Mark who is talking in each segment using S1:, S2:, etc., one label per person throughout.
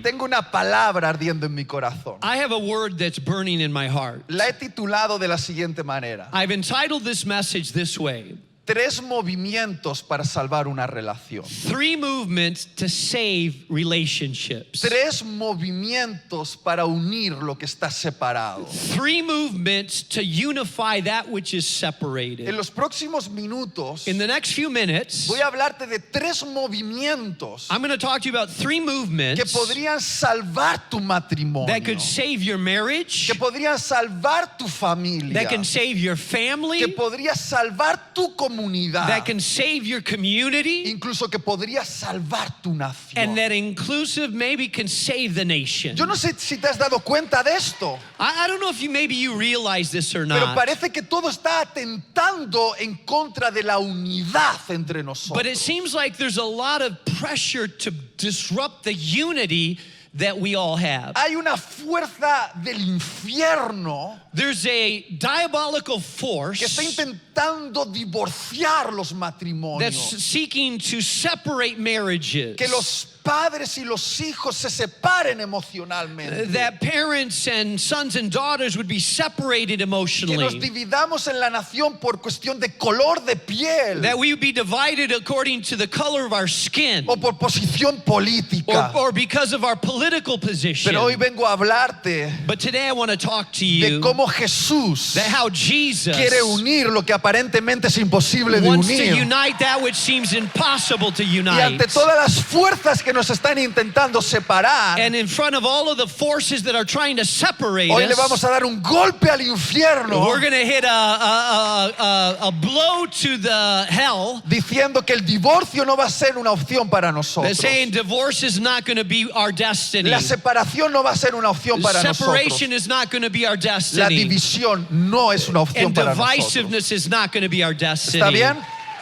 S1: Tengo una palabra ardiendo en mi corazón.
S2: I have a word that's burning in my heart.
S1: La he titulado de la siguiente manera:
S2: I've entitled this message this way:
S1: 3 movimientos para salvar una relación.
S2: 3 movements to save relationships.
S1: 3 movimientos para unir lo que está separado.
S2: 3 movements to unify that which is
S1: En
S2: separated.
S1: los próximos minutos
S2: In the next few minutes,
S1: voy a hablarte de 3 movimientos
S2: I'm going to talk to you about 3
S1: que
S2: movements
S1: podrían salvar tu matrimonio,
S2: that could save your marriage,
S1: que podrían salvar tu familia,
S2: that can save your family,
S1: que podría salvar tu comunidad,
S2: that can save your community,
S1: incluso que podría salvar tu nación.
S2: and that inclusive maybe can save the nation.
S1: Yo no sé si te has dado cuenta de esto,
S2: I don't know if maybe you realize this or
S1: pero
S2: not,
S1: parece que todo está atentando en contra de la unidad entre nosotros.
S2: but it seems like there's a lot of pressure to disrupt the unity that we all have.
S1: Hay una fuerza del infierno
S2: There's a diabolical
S1: que
S2: force
S1: está intentando divorciar los matrimonios,
S2: that's seeking to separate marriages,
S1: que los padres y los hijos se separen emocionalmente,
S2: that parents and sons and daughters would be separated
S1: que nos
S2: emotionally,
S1: dividamos en la nación por cuestión de color de piel
S2: that we would be divided according to the color of our skin
S1: o por posición política.
S2: or because of our political position.
S1: Pero hoy vengo a hablarte
S2: But today I want to talk to
S1: de
S2: you
S1: cómo Jesús
S2: that how Jesus
S1: quiere unir lo que aparentemente es imposible de
S2: wants to
S1: unir.
S2: unite that which seems impossible to
S1: Y
S2: unite.
S1: ante todas las fuerzas que nos están intentando separar,
S2: And in front of all of the forces that are trying to separate
S1: hoy le vamos
S2: us,
S1: a dar un golpe al infierno
S2: we're going to hit a blow to the hell
S1: diciendo que el divorcio no va a ser una opción para nosotros.
S2: that's saying divorce is not going to be our destiny.
S1: La separación no va a ser una opción para nosotros.
S2: Separation is not going to be our
S1: La
S2: destiny.
S1: división no es una opción
S2: And
S1: para nosotros.
S2: divisiveness is not going to be our destiny.
S1: ¿Está bien?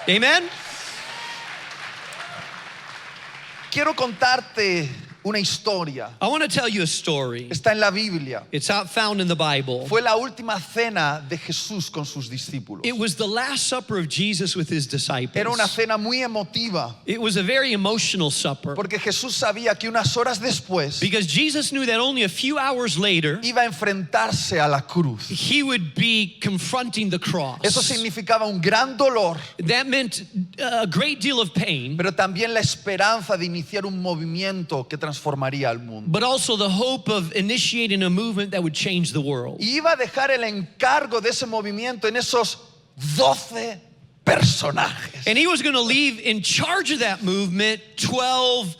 S2: Amen?
S1: Quiero contarte una historia.
S2: I want to tell you a story.
S1: Está en la Biblia.
S2: It's out found in the Bible.
S1: Fue la última cena de Jesús con sus discípulos.
S2: It was the Last Supper of Jesus with his disciples.
S1: Era una cena muy emotiva,
S2: It was a very emotional supper
S1: porque Jesús sabía que unas horas después
S2: because Jesus knew that only a few hours later
S1: iba a enfrentarse a la cruz.
S2: he would be confronting the cross.
S1: Eso significaba un gran dolor,
S2: That meant a great deal of pain,
S1: pero también la esperanza de iniciar un movimiento que transformaría al mundo.
S2: but also the hope of initiating a movement that would change the world.
S1: Y iba a dejar el encargo de ese movimiento en esos 12 personajes.
S2: And he was going to leave in charge of that movement 12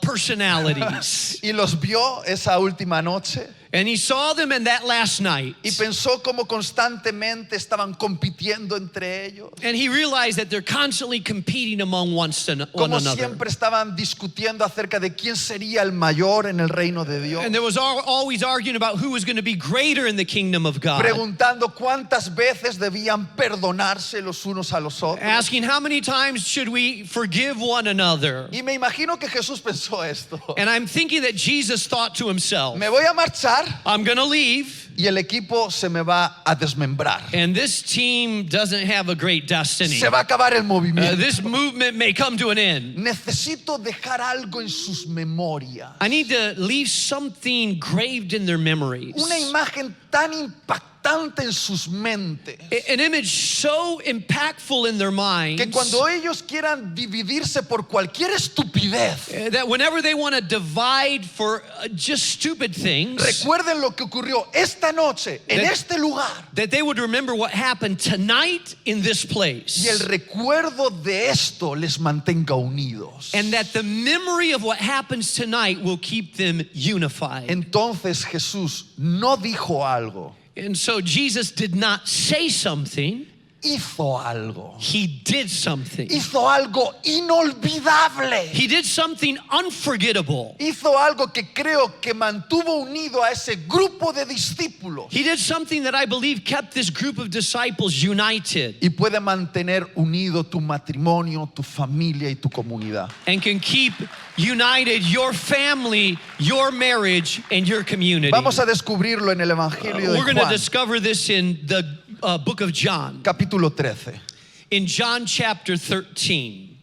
S2: personalities.
S1: Y los vio esa última noche
S2: And he saw them in that last night.
S1: y pensó cómo constantemente estaban compitiendo entre ellos,
S2: And he realized that they're constantly competing among one
S1: cómo
S2: another.
S1: siempre estaban discutiendo acerca de quién sería el mayor en el reino de Dios,
S2: And there was always arguing about who was going to be greater in the kingdom of God.
S1: preguntando cuántas veces debían perdonarse los unos a los otros.
S2: Asking how many times should we forgive one another.
S1: Y me imagino que Jesús pensó esto:
S2: And I'm thinking that Jesus thought to himself,
S1: me voy a marchar
S2: I'm going to leave,
S1: y el equipo se me va a desmembrar.
S2: and this team doesn't have a great destiny.
S1: Se va a acabar el movimiento.
S2: This movement may come to an end.
S1: Necesito dejar algo en sus memorias.
S2: I need to leave something graved in their memories.
S1: Una imagen tan impactante en sus mentes
S2: An image so impactful in their minds
S1: que cuando ellos quieran dividirse por cualquier estupidez,
S2: that whenever they want to divide for just stupid things,
S1: recuerden lo que ocurrió esta noche en este lugar.
S2: that they would remember what happened tonight in this place.
S1: Y el recuerdo de esto les mantenga unidos.
S2: And that the memory of what happens tonight will keep them unified.
S1: Entonces Jesús no dijo algo,
S2: And so Jesus did not say something,
S1: hizo algo.
S2: he did something.
S1: Hizo algo inolvidable.
S2: He did something unforgettable.
S1: Hizo algo que creo que mantuvo unido a ese grupo de discípulos
S2: He did something that I believe kept this group of disciples united
S1: y puede mantener unido tu matrimonio, tu familia y tu comunidad.
S2: and can keep united your family, your marriage, and your community.
S1: Vamos a descubrirlo en el Evangelio de
S2: We're going to
S1: Juan,
S2: discover this in the book of John.
S1: capítulo 13.
S2: In John chapter 13,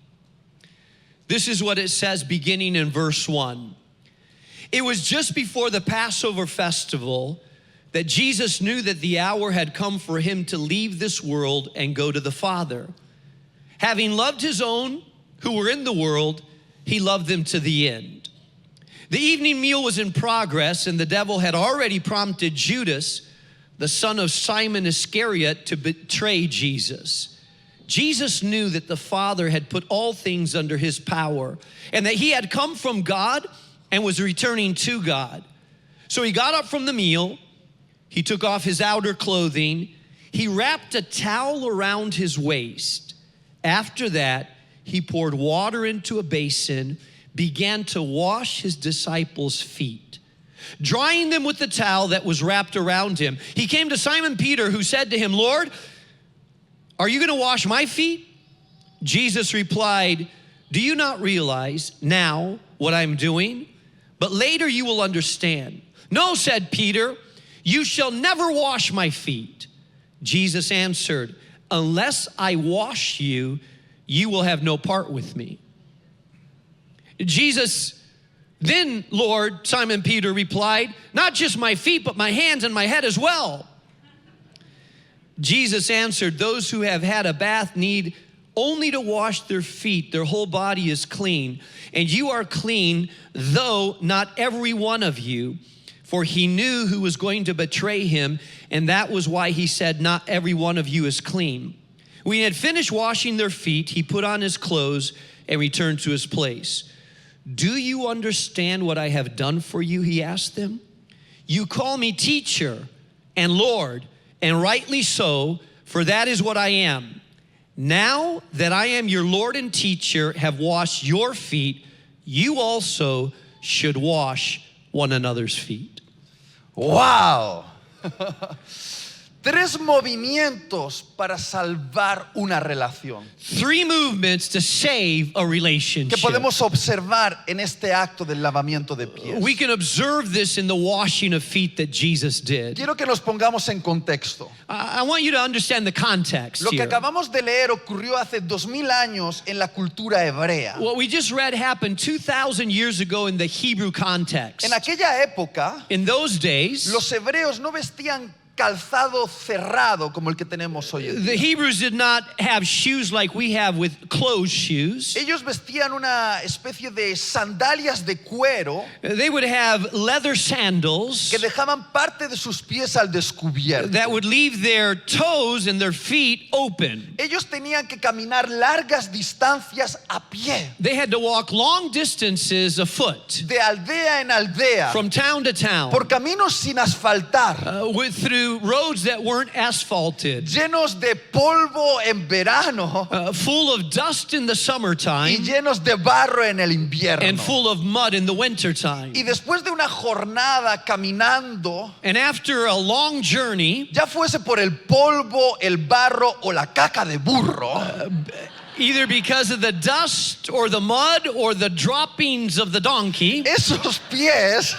S2: this is what it says beginning in verse 1. It was just before the Passover festival that Jesus knew that the hour had come for him to leave this world and go to the Father. Having loved his own who were in the world, he loved them to the end. The evening meal was in progress, and the devil had already prompted Judas, the son of Simon Iscariot, to betray Jesus. Jesus knew that the Father had put all things under his power, and that he had come from God and was returning to God. So he got up from the meal, he took off his outer clothing, he wrapped a towel around his waist. After that, he poured water into a basin, began to wash his disciples' feet, drying them with the towel that was wrapped around him. He came to Simon Peter, who said to him, "Lord, are you going to wash my feet?" Jesus replied, "Do you not realize now what I'm doing? But later you will understand." "No," said Peter, "you shall never wash my feet." Jesus answered, "Unless I wash you, you will have no part with me." Jesus, "Then, Lord," Simon Peter replied, "not just my feet, but my hands and my head as well." Jesus answered, "Those who have had a bath need only to wash their feet. Their whole body is clean. And you are clean, though not every one of you." For he knew who was going to betray him, and that was why he said, "Not every one of you is clean." When he had finished washing their feet, he put on his clothes and returned to his place. "Do you understand what I have done for you?" he asked them. "You call me teacher and Lord, and rightly so, for that is what I am. Now that I am your Lord and teacher, have washed your feet, you also should wash one another's feet."
S1: ¡Wow! 3 movimientos para salvar una relación
S2: 3 movements to save a
S1: que
S2: relationship.
S1: podemos observar en este acto del lavamiento de pies.
S2: We can observe this in the washing of feet that Jesus did.
S1: Quiero que nos pongamos en contexto.
S2: I want you to understand the context
S1: Lo que
S2: here.
S1: acabamos de leer ocurrió hace 2000 años en la cultura hebrea.
S2: What we just read happened 2,000 years ago in the Hebrew context.
S1: En aquella época,
S2: In those days,
S1: los hebreos no vestían calzado cerrado como el que tenemos hoy en
S2: the
S1: día.
S2: Hebrews did not have shoes like we have with closed shoes.
S1: Ellos vestían una especie de sandalias de cuero
S2: They would have leather sandals
S1: que dejaban parte de sus pies al descubierto.
S2: that would leave their toes and their feet open.
S1: Ellos tenían que caminar largas distancias a pie,
S2: They had to walk long distances afoot
S1: de aldea en aldea,
S2: from town to town,
S1: por caminos sin asfaltar,
S2: through roads that weren't asphalted,
S1: llenos de polvo en verano
S2: full of dust in the
S1: y
S2: summertime
S1: llenos de barro en el invierno.
S2: and full of mud in the wintertime.
S1: Y después de una jornada caminando,
S2: And after a long journey,
S1: ya fuese por el polvo, el barro o la caca de burro,
S2: either because of the dust or the mud or the droppings of the donkey,
S1: esos pies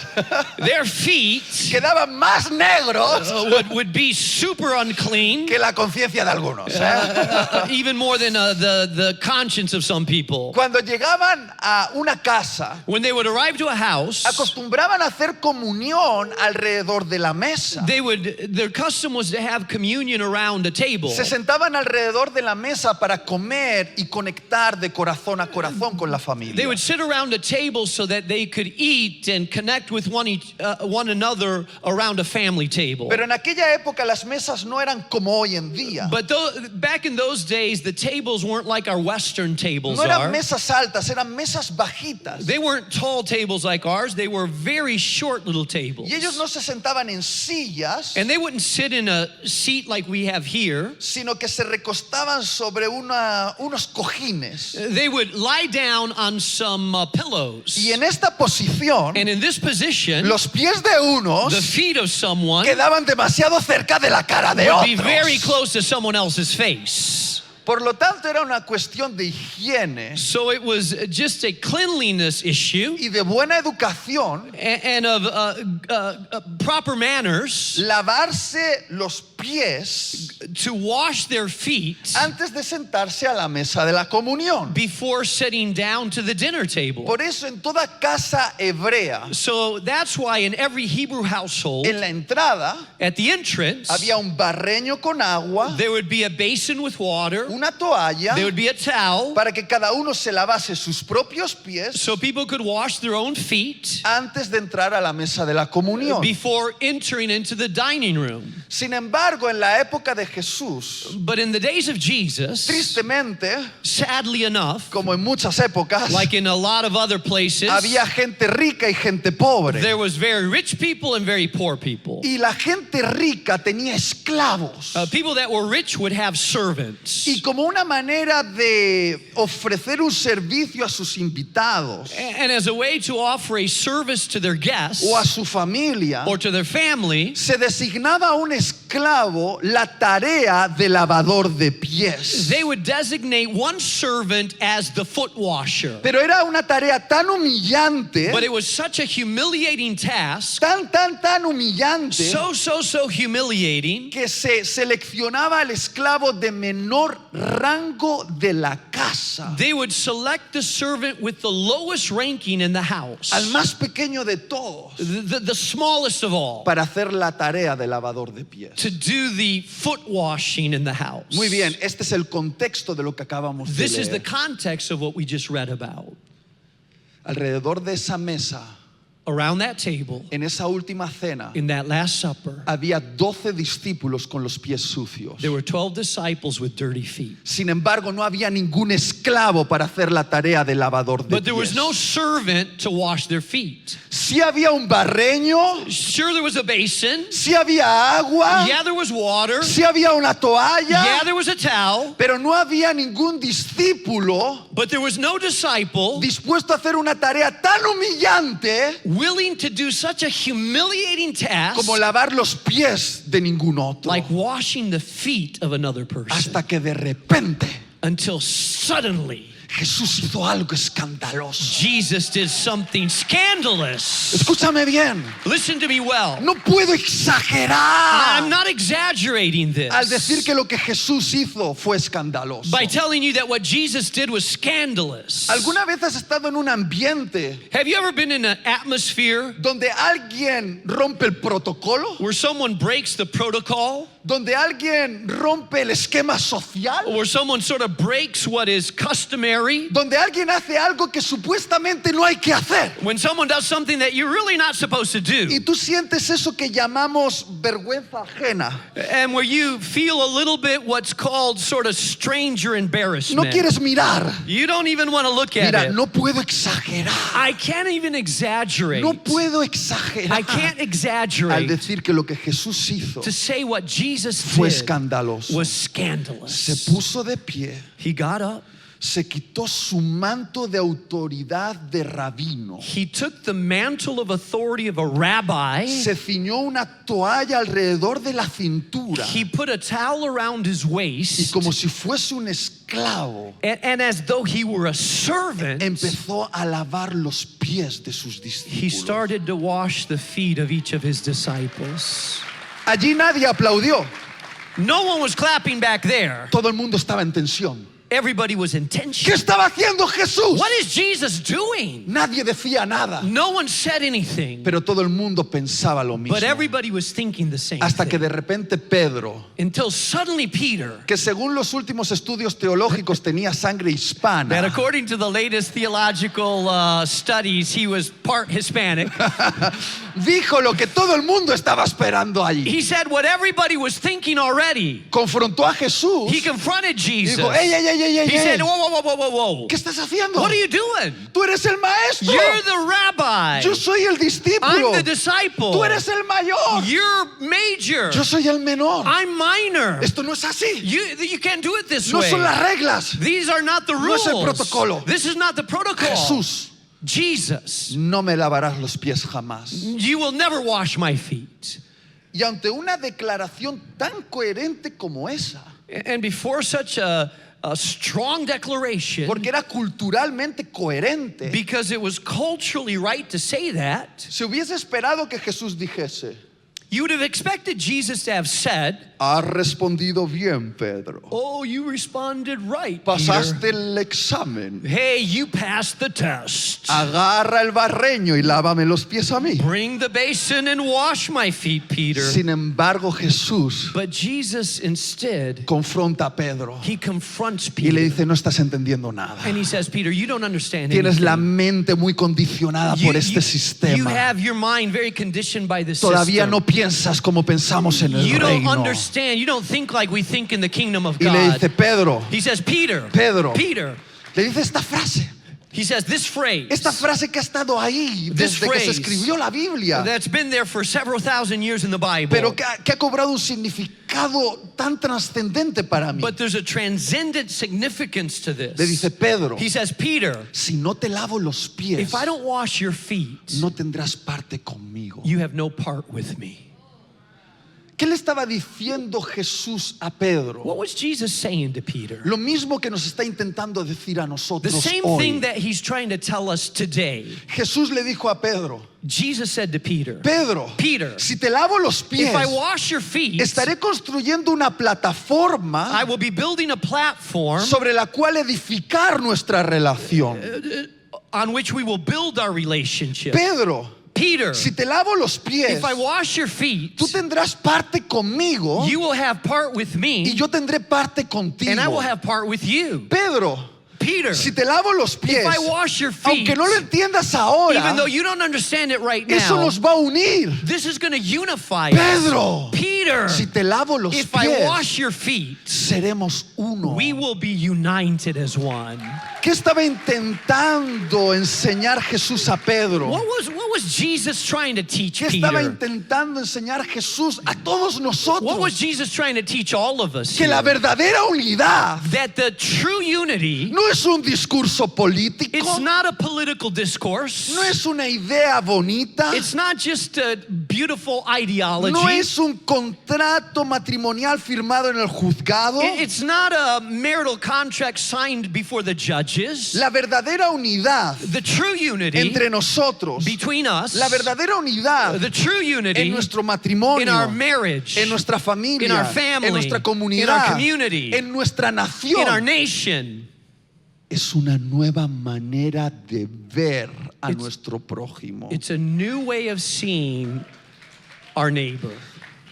S2: their feet
S1: quedaban más negros
S2: would be super unclean,
S1: que la conciencia de algunos.
S2: even more than the conscience of some people.
S1: Cuando llegaban a una casa,
S2: When they would arrive to a house,
S1: acostumbraban a hacer comunión alrededor de la mesa.
S2: their custom was to have communion around a table.
S1: Se sentaban alrededor de la mesa para comer y conectar de corazón a corazón con la
S2: They
S1: familia.
S2: would sit around a table so that they could eat and connect with one another around a family table.
S1: Pero en aquella época las mesas no eran como hoy en día.
S2: But back in those days, the tables weren't like our Western tables
S1: No eran
S2: are.
S1: mesas altas, eran mesas bajitas.
S2: They weren't tall tables like ours. They were very short little tables.
S1: Y ellos no se sentaban en sillas,
S2: And they wouldn't sit in a seat like we have here.
S1: sino que se recostaban sobre unos cojines.
S2: They would lie down on some pillows.
S1: Y en esta posición,
S2: And in this position,
S1: los pies de unos
S2: the feet of someone
S1: quedaban demasiado cerca de la cara de
S2: would be very
S1: otros.
S2: close to someone else's face.
S1: Por lo tanto, era una cuestión de higiene
S2: So it was just a cleanliness issue
S1: y de buena educación
S2: and of proper manners
S1: lavarse los pies
S2: to wash their feet
S1: antes de sentarse a la mesa de la comunión.
S2: before sitting down to the dinner table.
S1: Por eso en toda casa hebrea,
S2: So that's why in every Hebrew household,
S1: en la entrada
S2: at the entrance,
S1: había un barreño con agua,
S2: there would be a basin with water,
S1: una toalla,
S2: there would be a towel,
S1: para que cada uno se lavase sus propios pies
S2: so people could wash their own feet
S1: antes de entrar a la mesa de la comunión.
S2: before entering into the dining room.
S1: Sin embargo, en la época de Jesús,
S2: But in the days of Jesus,
S1: tristemente,
S2: sadly enough,
S1: como en muchas épocas,
S2: like in a lot of other places,
S1: había gente rica y gente pobre.
S2: there was very rich people and very poor people.
S1: Y la gente rica tenía esclavos.
S2: People that were rich would have servants.
S1: Y como una manera de ofrecer un servicio a sus invitados
S2: And as a way to offer a service to their guests
S1: o a su familia,
S2: or to their family,
S1: se designaba a un esclavo la tarea de lavador de pies.
S2: they would designate one servant as the foot washer.
S1: Pero era una tarea tan humillante,
S2: But it was such a humiliating task,
S1: tan humillante,
S2: so humiliating,
S1: que se seleccionaba al esclavo de menor rango de la casa,
S2: they would select the servant with the lowest ranking in the house,
S1: al más pequeño de todos,
S2: the smallest of all,
S1: para hacer la tarea de lavador de pies.
S2: to do the foot washing in the house.
S1: Muy bien, este es el contexto de lo que acabamos de
S2: This is the
S1: leer.
S2: context of what we just read about.
S1: Alrededor de esa mesa,
S2: Around that table,
S1: en esa última cena,
S2: in that Last Supper,
S1: había 12 discípulos con los pies sucios.
S2: there were 12 disciples with dirty feet.
S1: Sin embargo, no había ningún esclavo para hacer la tarea de lavador de
S2: But there was
S1: pies.
S2: no servant to wash their feet.
S1: Sí había un barreño,
S2: Sure, there was a basin.
S1: sí había agua,
S2: Yeah, there was water.
S1: sí había una toalla,
S2: Yeah, there was a towel.
S1: pero no había ningún discípulo
S2: But there was no disciple
S1: dispuesto a hacer una tarea tan humillante
S2: willing to do such a humiliating task
S1: como lavar los pies de ningún otro.
S2: like washing the feet of another person.
S1: Hasta que de repente
S2: Until suddenly,
S1: Jesús hizo algo escandaloso.
S2: Jesus did something scandalous.
S1: Escúchame bien,
S2: Listen to me well.
S1: no puedo
S2: I'm
S1: exagerar
S2: not exaggerating this
S1: al decir que lo que Jesús hizo fue escandaloso.
S2: by telling you that what Jesus did was scandalous.
S1: ¿Alguna vez has estado en un ambiente
S2: Have you ever been in an atmosphere
S1: donde alguien rompe el protocolo?
S2: where someone breaks the protocol?
S1: ¿Donde alguien rompe el esquema social?
S2: Where someone sort of breaks what is customary?
S1: ¿Donde alguien hace algo que supuestamente no hay que hacer?
S2: When someone does something that you're really not supposed to do?
S1: Y tú sientes eso que llamamos vergüenza ajena.
S2: And where you feel a little bit what's called sort of stranger
S1: No
S2: embarrassment.
S1: quieres mirar.
S2: You don't even want to look at
S1: Mira,
S2: it.
S1: no puedo exagerar.
S2: I can't even exaggerate.
S1: No puedo exagerar
S2: I can't
S1: al
S2: exaggerate
S1: decir que lo que Jesús hizo
S2: to say what Jesus
S1: fue
S2: did
S1: escandaloso.
S2: was
S1: Se
S2: scandalous.
S1: puso de pie,
S2: He got up.
S1: se quitó su manto de autoridad de rabino,
S2: He took the mantle of authority of a rabbi.
S1: se ciñó una toalla alrededor de la cintura
S2: He put a towel around his
S1: y
S2: waist.
S1: como si fuese un esclavo,
S2: And as though he were a servant,
S1: empezó a lavar los pies de sus
S2: he
S1: discípulos.
S2: started to wash the feet of each of his disciples.
S1: Allí nadie aplaudió,
S2: No one was clapping back there.
S1: todo el mundo estaba en tensión.
S2: Everybody was in
S1: ¿Qué
S2: tension.
S1: estaba haciendo Jesús?
S2: What is Jesus doing?
S1: Nadie decía nada,
S2: No one said anything,
S1: pero todo el mundo pensaba lo mismo.
S2: but everybody was thinking the same
S1: Hasta que
S2: thing.
S1: de repente Pedro,
S2: Until suddenly Peter,
S1: que según los últimos estudios teológicos tenía sangre
S2: that
S1: hispana,
S2: according to the latest theological studies, he was part Hispanic.
S1: dijo lo que todo el mundo estaba esperando allí.
S2: He said what everybody was thinking already.
S1: Confrontó a Jesús
S2: He
S1: y
S2: confronted Jesus.
S1: dijo, ey, ey, ey, ey, ey,
S2: He said,
S1: ey,
S2: whoa.
S1: ¿qué estás haciendo?
S2: What are you doing?
S1: Tú eres el maestro.
S2: You're the rabbi.
S1: Yo soy el discípulo.
S2: I'm the disciple.
S1: Tú eres el mayor.
S2: You're major.
S1: Yo soy el menor.
S2: I'm minor.
S1: Esto no es así.
S2: You can't do it this
S1: No
S2: way.
S1: son las reglas.
S2: These are not the
S1: No
S2: rules.
S1: es el protocolo.
S2: This is not the protocol.
S1: Jesús,
S2: Jesus,
S1: no me lavarás los pies jamás.
S2: you will never wash my feet.
S1: Y ante una declaración tan coherente como esa,
S2: And before such a strong declaration,
S1: porque era culturalmente coherente,
S2: because it was culturally right to say that,
S1: se hubiese esperado que Jesús dijese,
S2: you would have expected Jesus to have said,
S1: Has respondido bien, Pedro.
S2: Oh, you responded right,
S1: Pasaste
S2: Peter.
S1: el examen.
S2: Hey, you passed the test.
S1: Agarra el barreño y lávame los pies a mí.
S2: Bring the basin and wash my feet, Peter.
S1: Sin embargo, Jesús
S2: But Jesus instead,
S1: confronta a Pedro
S2: he confronts
S1: y le
S2: Peter.
S1: dice, no estás entendiendo nada.
S2: And he says, Peter, you don't understand
S1: Tienes la
S2: anything.
S1: mente muy condicionada por este
S2: You
S1: sistema.
S2: have your mind very conditioned by the
S1: Todavía
S2: system.
S1: no piensas como pensamos en el
S2: You don't
S1: reino.
S2: understand. You don't think like we think in the kingdom of
S1: Y le dice,
S2: God.
S1: Pedro,
S2: He says, Peter,
S1: Pedro.
S2: Peter.
S1: le dice esta frase.
S2: He says this phrase
S1: Esta frase que ha estado ahí
S2: This
S1: desde que se
S2: phrase
S1: escribió la Biblia,
S2: that's been there for several thousand years in the Bible.
S1: pero que ha cobrado un significado tan trascendente para mí.
S2: But there's a transcendent significance to
S1: Le
S2: this.
S1: dice, Pedro,
S2: He says, Peter,
S1: si no te lavo los pies,
S2: if I don't wash your feet,
S1: no tendrás parte conmigo.
S2: you have no part with me.
S1: ¿Qué le estaba diciendo Jesús a Pedro?
S2: What was Jesus saying to Peter?
S1: Lo mismo que nos está intentando decir a
S2: The
S1: nosotros
S2: same
S1: hoy.
S2: thing that he's trying to tell us today.
S1: Jesús le dijo a Pedro,
S2: Jesus said to Peter,
S1: Pedro,
S2: Peter,
S1: si te lavo los pies,
S2: if I wash your feet,
S1: estaré construyendo una plataforma
S2: I will be building a platform
S1: sobre la cual edificar nuestra relación.
S2: on which we will build our relationship.
S1: Pedro,
S2: Peter,
S1: si te lavo los pies,
S2: if I wash your feet,
S1: tú tendrás parte conmigo
S2: you will have part with
S1: y
S2: me,
S1: yo tendré parte contigo.
S2: and I will have part with you.
S1: Pedro,
S2: Peter,
S1: si te lavo los pies,
S2: if I wash your feet,
S1: aunque no lo entiendas ahora,
S2: even though you don't understand it right
S1: eso
S2: now,
S1: nos va a unir.
S2: this is going to unify
S1: Pedro,
S2: us. Peter,
S1: si te lavo los
S2: if I
S1: pies,
S2: wash your feet,
S1: seremos uno.
S2: we will be united as one.
S1: ¿Qué estaba intentando enseñar Jesús a Pedro?
S2: What was Jesus trying to teach
S1: ¿Qué estaba
S2: Peter?
S1: intentando enseñar Jesús a todos
S2: What was
S1: nosotros?
S2: Jesus trying to teach all of us
S1: Que la
S2: here?
S1: verdadera unidad
S2: That the true unity,
S1: no es un discurso político,
S2: it's not a political discourse.
S1: no es una idea bonita,
S2: It's not just a beautiful ideology.
S1: no es un contrato matrimonial firmado en el juzgado.
S2: It's not a marital contract signed before the judges.
S1: La verdadera unidad
S2: The true unity
S1: entre nosotros,
S2: between us,
S1: la verdadera unidad
S2: the true
S1: en
S2: unity
S1: nuestro
S2: in
S1: matrimonio,
S2: our marriage,
S1: en nuestra familia,
S2: in our family,
S1: en nuestra
S2: in
S1: comunidad,
S2: our community,
S1: en nuestra
S2: in our
S1: nación,
S2: nation,
S1: es una nueva manera de ver a nuestro prójimo.
S2: it's a new way of seeing our neighbor.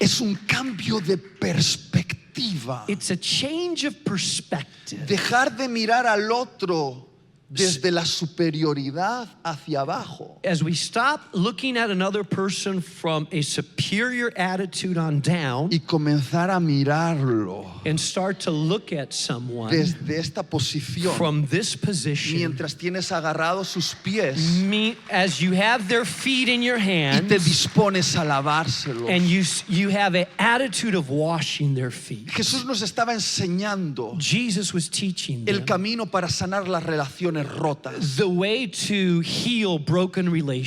S1: Es un cambio de perspectiva.
S2: It's a change of perspective.
S1: Dejar de mirar al otro desde la superioridad hacia abajo
S2: As we stop looking at another person from a superior attitude on down
S1: y comenzar a mirarlo
S2: and start to look at someone
S1: desde esta posición
S2: from this position,
S1: mientras tienes agarrados sus pies
S2: as you have their feet in your
S1: y
S2: hands
S1: te dispones a lavárselos.
S2: and you have an attitude of washing their feet.
S1: Jesús nos estaba enseñando
S2: Jesus was teaching
S1: el
S2: them
S1: camino para sanar las relaciones rotas,
S2: the way to heal broken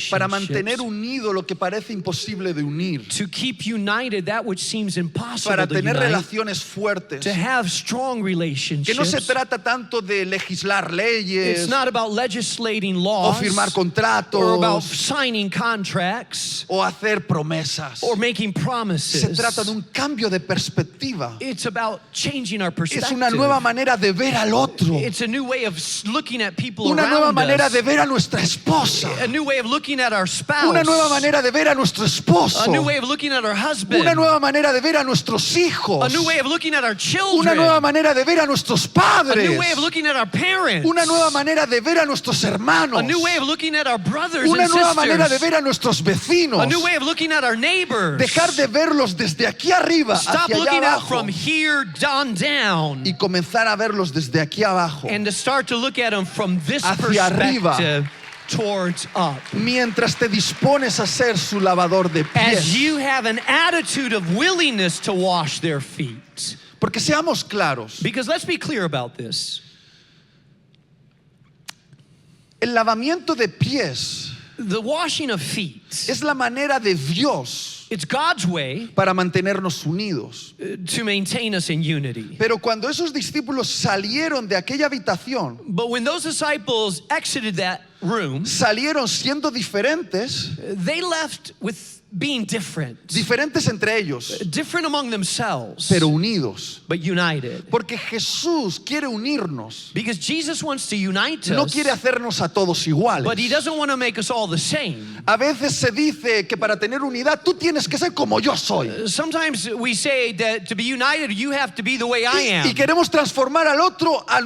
S1: para mantener
S2: relationships,
S1: unido lo que parece imposible de unir,
S2: to keep united that which seems impossible
S1: para
S2: to
S1: tener
S2: unite,
S1: relaciones fuertes.
S2: to have strong
S1: Que
S2: relationships.
S1: no se trata tanto de legislar leyes
S2: It's not about legislating
S1: o
S2: laws
S1: firmar
S2: or about
S1: contratos
S2: signing contracts
S1: o hacer promesas.
S2: or making promises.
S1: Se trata de un cambio de perspectiva.
S2: It's about changing our
S1: Es
S2: perspective.
S1: una nueva manera de ver al otro,
S2: It's a new way of looking at people
S1: una nueva
S2: around
S1: manera
S2: us.
S1: de ver a nuestra esposa,
S2: A new way of looking at our spouse.
S1: una nueva manera de ver a nuestro esposo,
S2: A new way of looking at our husband.
S1: una nueva manera de ver a nuestros hijos,
S2: A new way of looking at our
S1: una
S2: children.
S1: nueva manera de ver a nuestros
S2: A
S1: padres,
S2: new way of looking at our parents.
S1: una nueva manera de ver a nuestros hermanos,
S2: A new way of looking at our brothers
S1: una
S2: and
S1: nueva manera de
S2: sisters.
S1: ver a nuestros vecinos.
S2: A new way of looking at our neighbors.
S1: Dejar de verlos desde aquí arriba
S2: Stop
S1: hacia allá
S2: looking at
S1: abajo
S2: from here on down
S1: y comenzar a verlos desde aquí abajo,
S2: and to start to look at them from this
S1: Hacia arriba.
S2: perspective towards up.
S1: mientras te dispones a ser su lavador de
S2: As
S1: pies.
S2: you have an attitude of willingness to wash their feet.
S1: Porque seamos claros,
S2: Because let's be clear about this.
S1: el lavamiento de pies
S2: The washing of feet,
S1: es la manera de Dios
S2: it's God's way
S1: para mantenernos unidos.
S2: to maintain us in unity.
S1: Pero cuando esos discípulos salieron de aquella habitación,
S2: But when those disciples exited that room,
S1: salieron siendo diferentes,
S2: they left with being different.
S1: Diferentes entre ellos,
S2: Different among themselves,
S1: pero unidos.
S2: but united.
S1: Porque Jesús quiere unirnos.
S2: Because Jesus wants to unite
S1: No
S2: us,
S1: quiere hacernos a todos
S2: but he
S1: iguales.
S2: doesn't want to make us all the same.
S1: A veces se dice que para tener unidad tú tienes que ser como yo soy.
S2: Sometimes we say that to be united, you have to be the way I am.
S1: Y queremos transformar al otro a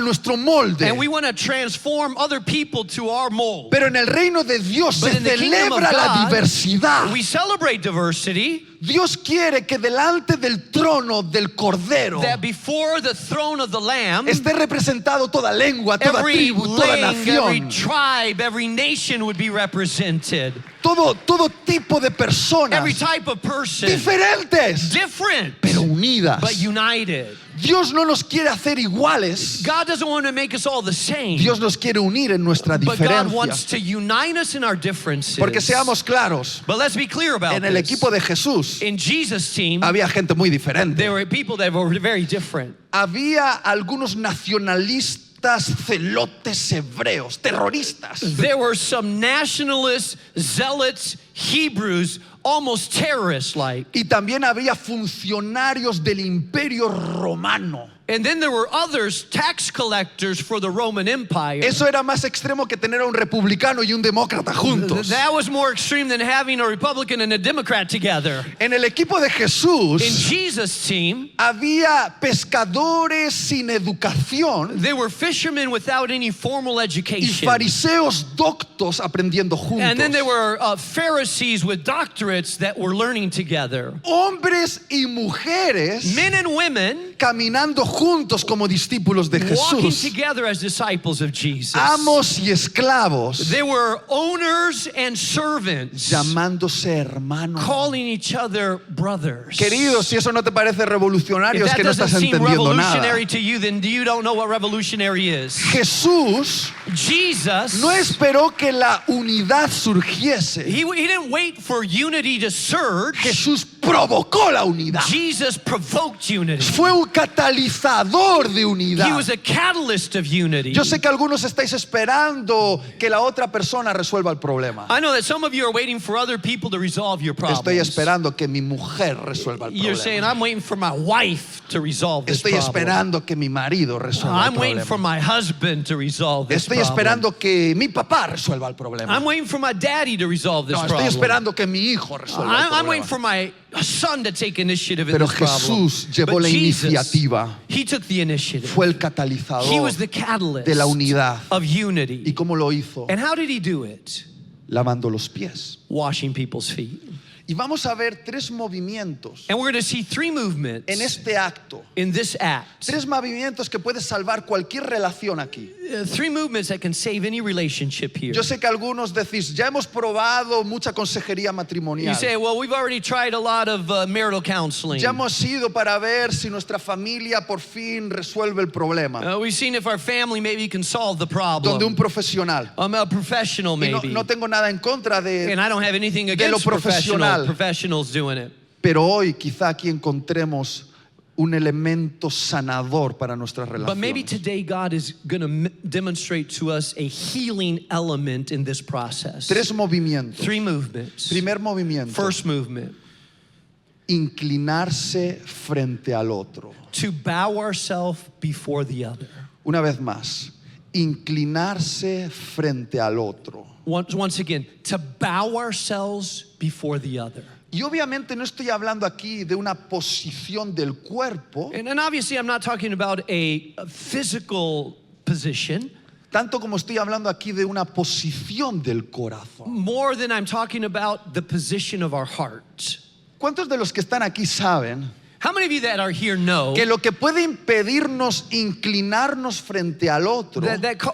S1: nuestro molde.
S2: And we want to transform other people to our mold.
S1: Pero en el reino de Dios
S2: But
S1: se
S2: in the kingdom of
S1: celebra la
S2: God,
S1: diversidad.
S2: we celebrate diversity,
S1: Dios quiere que delante del trono del Cordero
S2: that before the throne of the Lamb,
S1: esté representado toda lengua, toda
S2: every
S1: tribu, toda
S2: language, every
S1: nación,
S2: tribe, every nation would be represented.
S1: todo tipo de personas
S2: Every type of person,
S1: diferentes,
S2: different,
S1: pero unidas.
S2: but united.
S1: Dios no nos quiere hacer iguales.
S2: God doesn't want to make us all the same,
S1: Dios nos quiere unir en nuestra
S2: but God wants
S1: diferencia.
S2: to unite us in our differences.
S1: Porque seamos claros,
S2: But let's be clear about
S1: en el
S2: this.
S1: equipo de Jesús
S2: In Jesus' team,
S1: había gente muy diferente.
S2: there were people that were very different.
S1: Había algunos nacionalistas, celotes hebreos, terroristas.
S2: There were some nationalists, zealots, Hebrews, almost terrorist-like.
S1: Y también había funcionarios del imperio romano.
S2: And then there were others, tax collectors for the Roman Empire.
S1: Eso era más extremo que tener a un republicano y un demócrata juntos.
S2: That was more extreme than having a Republican and a Democrat together.
S1: En el equipo de
S2: In
S1: Jesús
S2: Jesus' team,
S1: había pescadores sin educación
S2: they were fishermen without any formal
S1: y
S2: education.
S1: fariseos doctos aprendiendo
S2: And then there
S1: juntos.
S2: were Pharisees with doctorates that were learning together.
S1: Hombres y mujeres
S2: Men and women
S1: caminando juntos como discípulos de
S2: walking
S1: Jesús.
S2: together as disciples of Jesus.
S1: Amos y esclavos
S2: They were owners and servants
S1: llamándose hermanos.
S2: calling each other brothers.
S1: Queridos, si eso no te parece revolucionario,
S2: If
S1: es
S2: that
S1: que no
S2: doesn't
S1: estás
S2: seem
S1: entendiendo nada.
S2: revolutionary to you, then you don't know what revolutionary is.
S1: Jesús
S2: Jesus,
S1: no esperó que la unidad surgiese.
S2: he didn't wait for unity to surge.
S1: Jesús provocó la unidad.
S2: Jesus provoked unity.
S1: Fue un catalizador de
S2: He
S1: unidad.
S2: was a catalyst of unity.
S1: Yo sé que algunos estáis esperando que la otra persona resuelva el problema.
S2: I know that some of you are waiting for other people to resolve your
S1: Estoy
S2: problems.
S1: esperando que mi mujer resuelva el
S2: You're saying,
S1: problema.
S2: I'm waiting for my wife to resolve this
S1: Estoy
S2: problem.
S1: esperando que mi marido resuelva el
S2: I'm waiting for
S1: problema.
S2: my husband to resolve this
S1: Estoy
S2: problem.
S1: esperando que mi papá resuelva el problema.
S2: I'm waiting for my daddy to resolve this
S1: No, estoy
S2: problem.
S1: esperando que mi hijo resuelva el
S2: I'm waiting
S1: problema.
S2: for my son to take initiative in
S1: Pero
S2: this problem.
S1: Jesús llevó
S2: But
S1: la
S2: Jesus,
S1: iniciativa.
S2: he took the initiative.
S1: Fue el
S2: He
S1: catalizador
S2: was the catalyst
S1: de la unidad.
S2: of unity.
S1: ¿Y cómo lo hizo?
S2: And how did he do it?
S1: Lavando los pies.
S2: Washing people's feet.
S1: Y vamos a ver tres movimientos
S2: And we're going to see three movements
S1: en este acto.
S2: in this act.
S1: Tres movimientos que puedes salvar cualquier relación aquí.
S2: Three movements that can save any relationship here.
S1: Yo sé que algunos decís, ya hemos probado mucha consejería
S2: You
S1: matrimonial.
S2: say, well, we've already tried a lot of marital counseling.
S1: Ya hemos ido para ver si nuestra familia por fin resuelve el problema.
S2: We've seen if our family maybe can solve the
S1: Donde un
S2: problem.
S1: profesional.
S2: A professional
S1: Y
S2: maybe.
S1: no tengo nada en contra
S2: And I don't have anything
S1: de lo
S2: against
S1: profesional.
S2: professionals doing it.
S1: Pero hoy quizá aquí encontremos un elemento sanador para nuestras
S2: But maybe
S1: relaciones.
S2: today God is going to demonstrate to us a healing element in this process.
S1: Tres movimientos.
S2: Three movements.
S1: Primer movimiento.
S2: First movement,
S1: Inclinarse frente al otro.
S2: to bow ourselves before the other.
S1: Una vez más. Inclinarse frente al otro.
S2: Once again, to bow ourselves before the other.
S1: Y obviamente no estoy hablando aquí de una posición del cuerpo,
S2: And obviously I'm not talking about a physical position,
S1: tanto como estoy hablando aquí de una posición del corazón.
S2: more than I'm talking about the position of our heart.
S1: ¿Cuántos de los que están aquí saben
S2: How many of you that are here know
S1: que lo que puede impedirnos inclinarnos frente al otro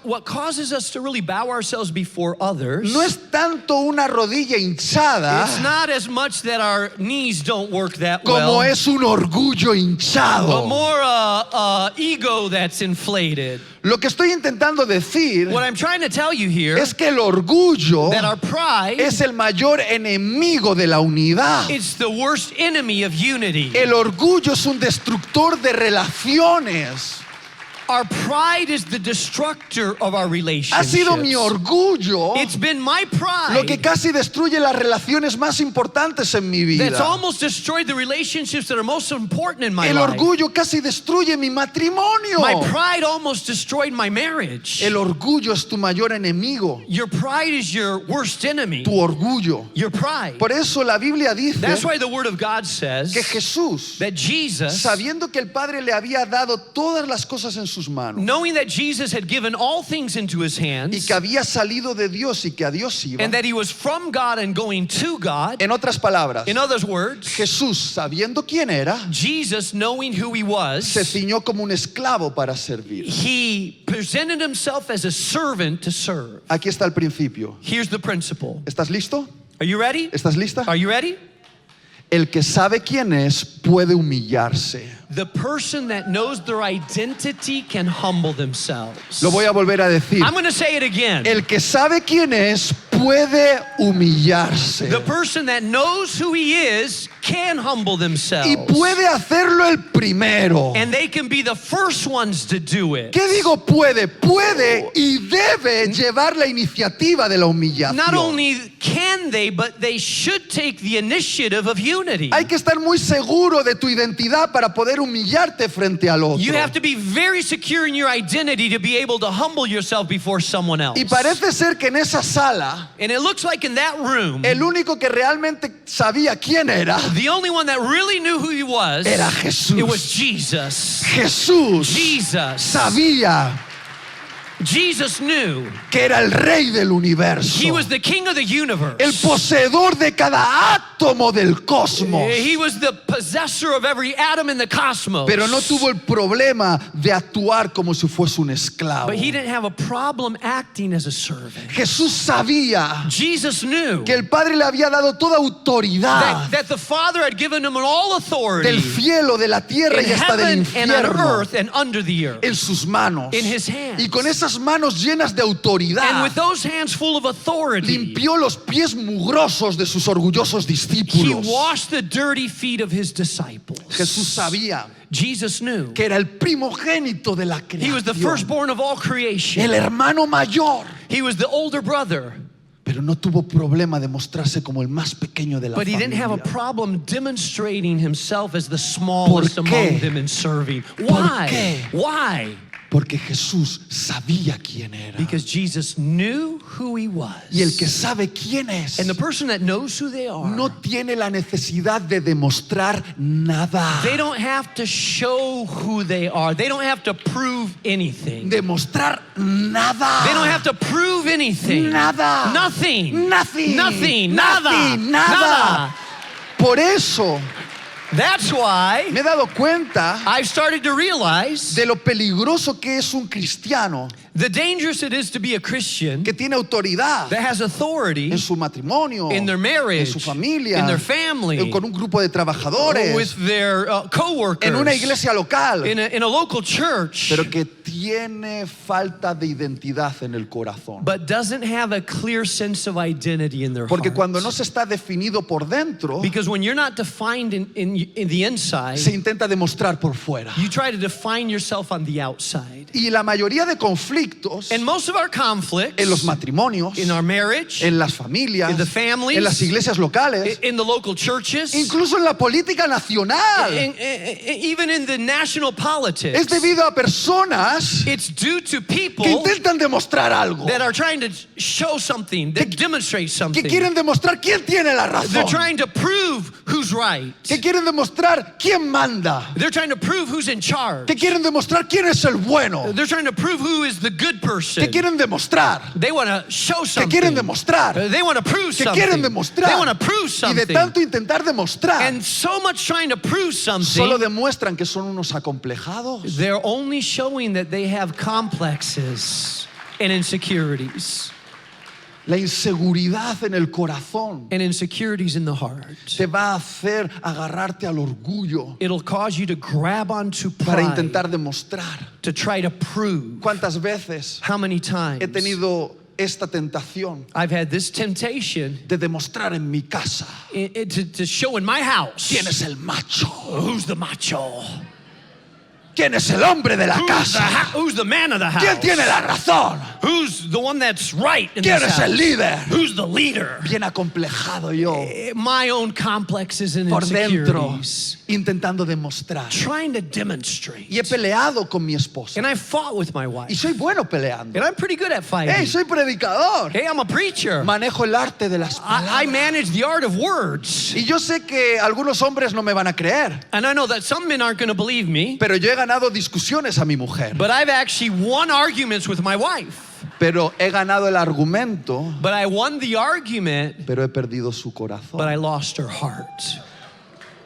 S2: what causes us to really bow ourselves before others,
S1: no es tanto una rodilla hinchada
S2: it's not as much that our knees don't work that
S1: como
S2: well,
S1: es un orgullo
S2: but
S1: hinchado?
S2: more ego that's inflated.
S1: Lo que estoy intentando decir
S2: What I'm trying to tell you here
S1: es que el orgullo
S2: that our pride
S1: es el mayor enemigo de la unidad.
S2: it's the worst enemy of unity.
S1: El orgullo es un destructor de relaciones.
S2: Our pride is the destructor of our
S1: Ha
S2: relationships.
S1: sido mi orgullo
S2: It's been my
S1: lo que
S2: pride
S1: casi destruye las relaciones más importantes en mi vida.
S2: that's almost destroyed the relationships that are most important in my
S1: El
S2: life.
S1: orgullo casi destruye mi matrimonio.
S2: My pride almost destroyed my marriage.
S1: El orgullo es tu mayor enemigo.
S2: Your pride is your worst enemy.
S1: Tu orgullo.
S2: Your pride.
S1: Por eso la Biblia dice
S2: That's why the Word of God says
S1: que Jesús,
S2: that Jesus,
S1: sabiendo que el Padre le había dado todas las cosas en sus manos
S2: knowing that Jesus had given all things into his
S1: y
S2: hands,
S1: que había salido de Dios y que a Dios iba,
S2: and that he was from God and going to God,
S1: en otras palabras,
S2: in other words,
S1: Jesús, sabiendo quién era,
S2: Jesus, knowing who he was,
S1: se ciñó como un esclavo para servir.
S2: he presented himself as a servant to serve.
S1: Aquí está el principio.
S2: Here's the principle.
S1: ¿Estás listo?
S2: Are you ready?
S1: ¿Estás lista?
S2: Are you ready?
S1: El que sabe quién es puede humillarse.
S2: The person that knows their identity can humble themselves.
S1: Lo voy a volver a decir.
S2: I'm going to say it again.
S1: El que sabe quién es puede humillarse.
S2: The person that knows who he is can humble themselves.
S1: Y puede hacerlo el primero.
S2: And they can be the first ones to do it.
S1: ¿Qué digo puede? Puede y debe llevar la iniciativa de la humillación.
S2: Not only can they, but they should take the initiative of unity.
S1: Hay que estar muy seguro de tu identidad para poder humillarte frente al otro.
S2: You have to be very secure in your identity to be able to humble yourself before someone else.
S1: Y parece ser que en esa sala,
S2: And it looks like in that room,
S1: el único que realmente sabía quién era,
S2: the only one that really knew who he was,
S1: era Jesús.
S2: it was Jesus.
S1: Jesús
S2: Jesus.
S1: sabía
S2: Jesus knew
S1: que era el rey del universo,
S2: he was the king of the universe.
S1: el poseedor de cada átomo del cosmos.
S2: He was the possessor of every atom in the cosmos.
S1: Pero no tuvo el problema de actuar como si fuese un esclavo.
S2: But he didn't have a problem acting as a servant.
S1: Jesús sabía
S2: Jesus knew
S1: que el Padre le había dado toda autoridad
S2: that the Father had given him all authority
S1: del cielo, de la tierra
S2: in
S1: y hasta del
S2: heaven and on
S1: infierno
S2: earth and under the earth,
S1: en sus manos.
S2: in his hands.
S1: Y con esas manos llenas de
S2: And
S1: autoridad
S2: with those hands full of authority,
S1: limpió los pies mugrosos de sus orgullosos
S2: he
S1: discípulos.
S2: washed the dirty feet of his disciples.
S1: Jesús sabía
S2: Jesus knew
S1: que era el primogénito de la
S2: he was the
S1: creación,
S2: firstborn of all creation.
S1: el hermano mayor.
S2: He was the older brother.
S1: Pero no tuvo problema de mostrarse como el más pequeño de la
S2: But he didn't have a
S1: familia.
S2: problem demonstrating himself as the smallest
S1: ¿Por qué?
S2: among them in serving.
S1: ¿Por
S2: Why?
S1: qué?
S2: Why?
S1: Porque Jesús sabía quién era.
S2: Because Jesus knew who he was.
S1: Y el que sabe quién es
S2: And the person that knows who they are,
S1: no tiene la necesidad de demostrar nada.
S2: they don't have to show who they are. They don't have to prove anything.
S1: Demostrar nada.
S2: They don't have to prove anything.
S1: Nada.
S2: Nothing.
S1: Nothing.
S2: Nothing.
S1: Nothing.
S2: Nada.
S1: Nada. Por eso
S2: That's why
S1: me he dado cuenta
S2: I've started to realize
S1: de lo peligroso que es un cristiano
S2: the dangerous it is to be a Christian
S1: que tiene autoridad
S2: that has authority
S1: en su matrimonio,
S2: in their marriage,
S1: en su familia,
S2: in their family,
S1: con un grupo de trabajadores,
S2: with their co-workers,
S1: en una iglesia local,
S2: in a local church,
S1: pero que tiene falta de identidad en el corazón.
S2: but doesn't have a clear sense of identity in their
S1: Porque
S2: heart.
S1: cuando no se está definido por dentro,
S2: Because when you're not defined in the inside,
S1: se intenta demostrar por fuera.
S2: you try to define yourself on the outside.
S1: Y la mayoría de conflictos
S2: And most of our conflicts
S1: en los matrimonios,
S2: in our marriage,
S1: en las familias,
S2: in the families,
S1: en las iglesias locales,
S2: in the local churches,
S1: incluso en la política nacional,
S2: even in the national politics,
S1: es debido a personas
S2: it's due to people
S1: que intentan demostrar algo,
S2: that are trying to show something, that demonstrate something.
S1: que quieren demostrar quién tiene la
S2: They're
S1: razón,
S2: trying to prove who's right.
S1: que quieren demostrar quién manda,
S2: They're trying to prove who's in charge.
S1: que quieren demostrar quién es el bueno,
S2: They're trying to prove who is the good person.
S1: que quieren demostrar,
S2: They want to show
S1: que
S2: something.
S1: quieren demostrar,
S2: They want to prove
S1: que
S2: something.
S1: quieren demostrar,
S2: They want to prove
S1: y de
S2: something.
S1: tanto intentar demostrar,
S2: And so much trying to prove
S1: solo
S2: something,
S1: demuestran que son unos acomplejados.
S2: they're only showing that they have complexes and insecurities.
S1: La inseguridad en el corazón
S2: And insecurities in the heart.
S1: te va a hacer agarrarte al orgullo
S2: It'll cause you to grab onto
S1: para
S2: pride,
S1: intentar demostrar.
S2: to try to prove.
S1: ¿Cuántas veces
S2: How many times
S1: he tenido esta tentación
S2: I've had this temptation
S1: de demostrar en mi casa
S2: to show in my house
S1: quién es el macho?
S2: who's the macho.
S1: ¿Quién es el hombre de la casa?
S2: Who's the man of the house?
S1: ¿Quién tiene la razón?
S2: Who's the one that's right in
S1: ¿Quién
S2: this
S1: es el
S2: house?
S1: líder?
S2: Who's the leader?
S1: Bien acomplejado yo,
S2: My own complexes and
S1: por dentro,
S2: insecurities.
S1: intentando demostrar.
S2: Trying to demonstrate.
S1: Y he peleado con mi esposa.
S2: And I fought with my wife.
S1: Y soy bueno peleando.
S2: And I'm pretty good at fighting.
S1: Hey, soy predicador.
S2: Hey, I'm a preacher.
S1: Manejo el arte de las
S2: I
S1: palabras.
S2: manage the art of words.
S1: Y yo sé que algunos hombres no me van a creer,
S2: And I know that some men aren't going to believe me.
S1: pero yo he ganado discusiones a mi mujer.
S2: But I've actually won arguments with my wife.
S1: Pero he ganado el argumento,
S2: But I won the argument,
S1: pero he perdido su
S2: but
S1: corazón.
S2: I lost her heart.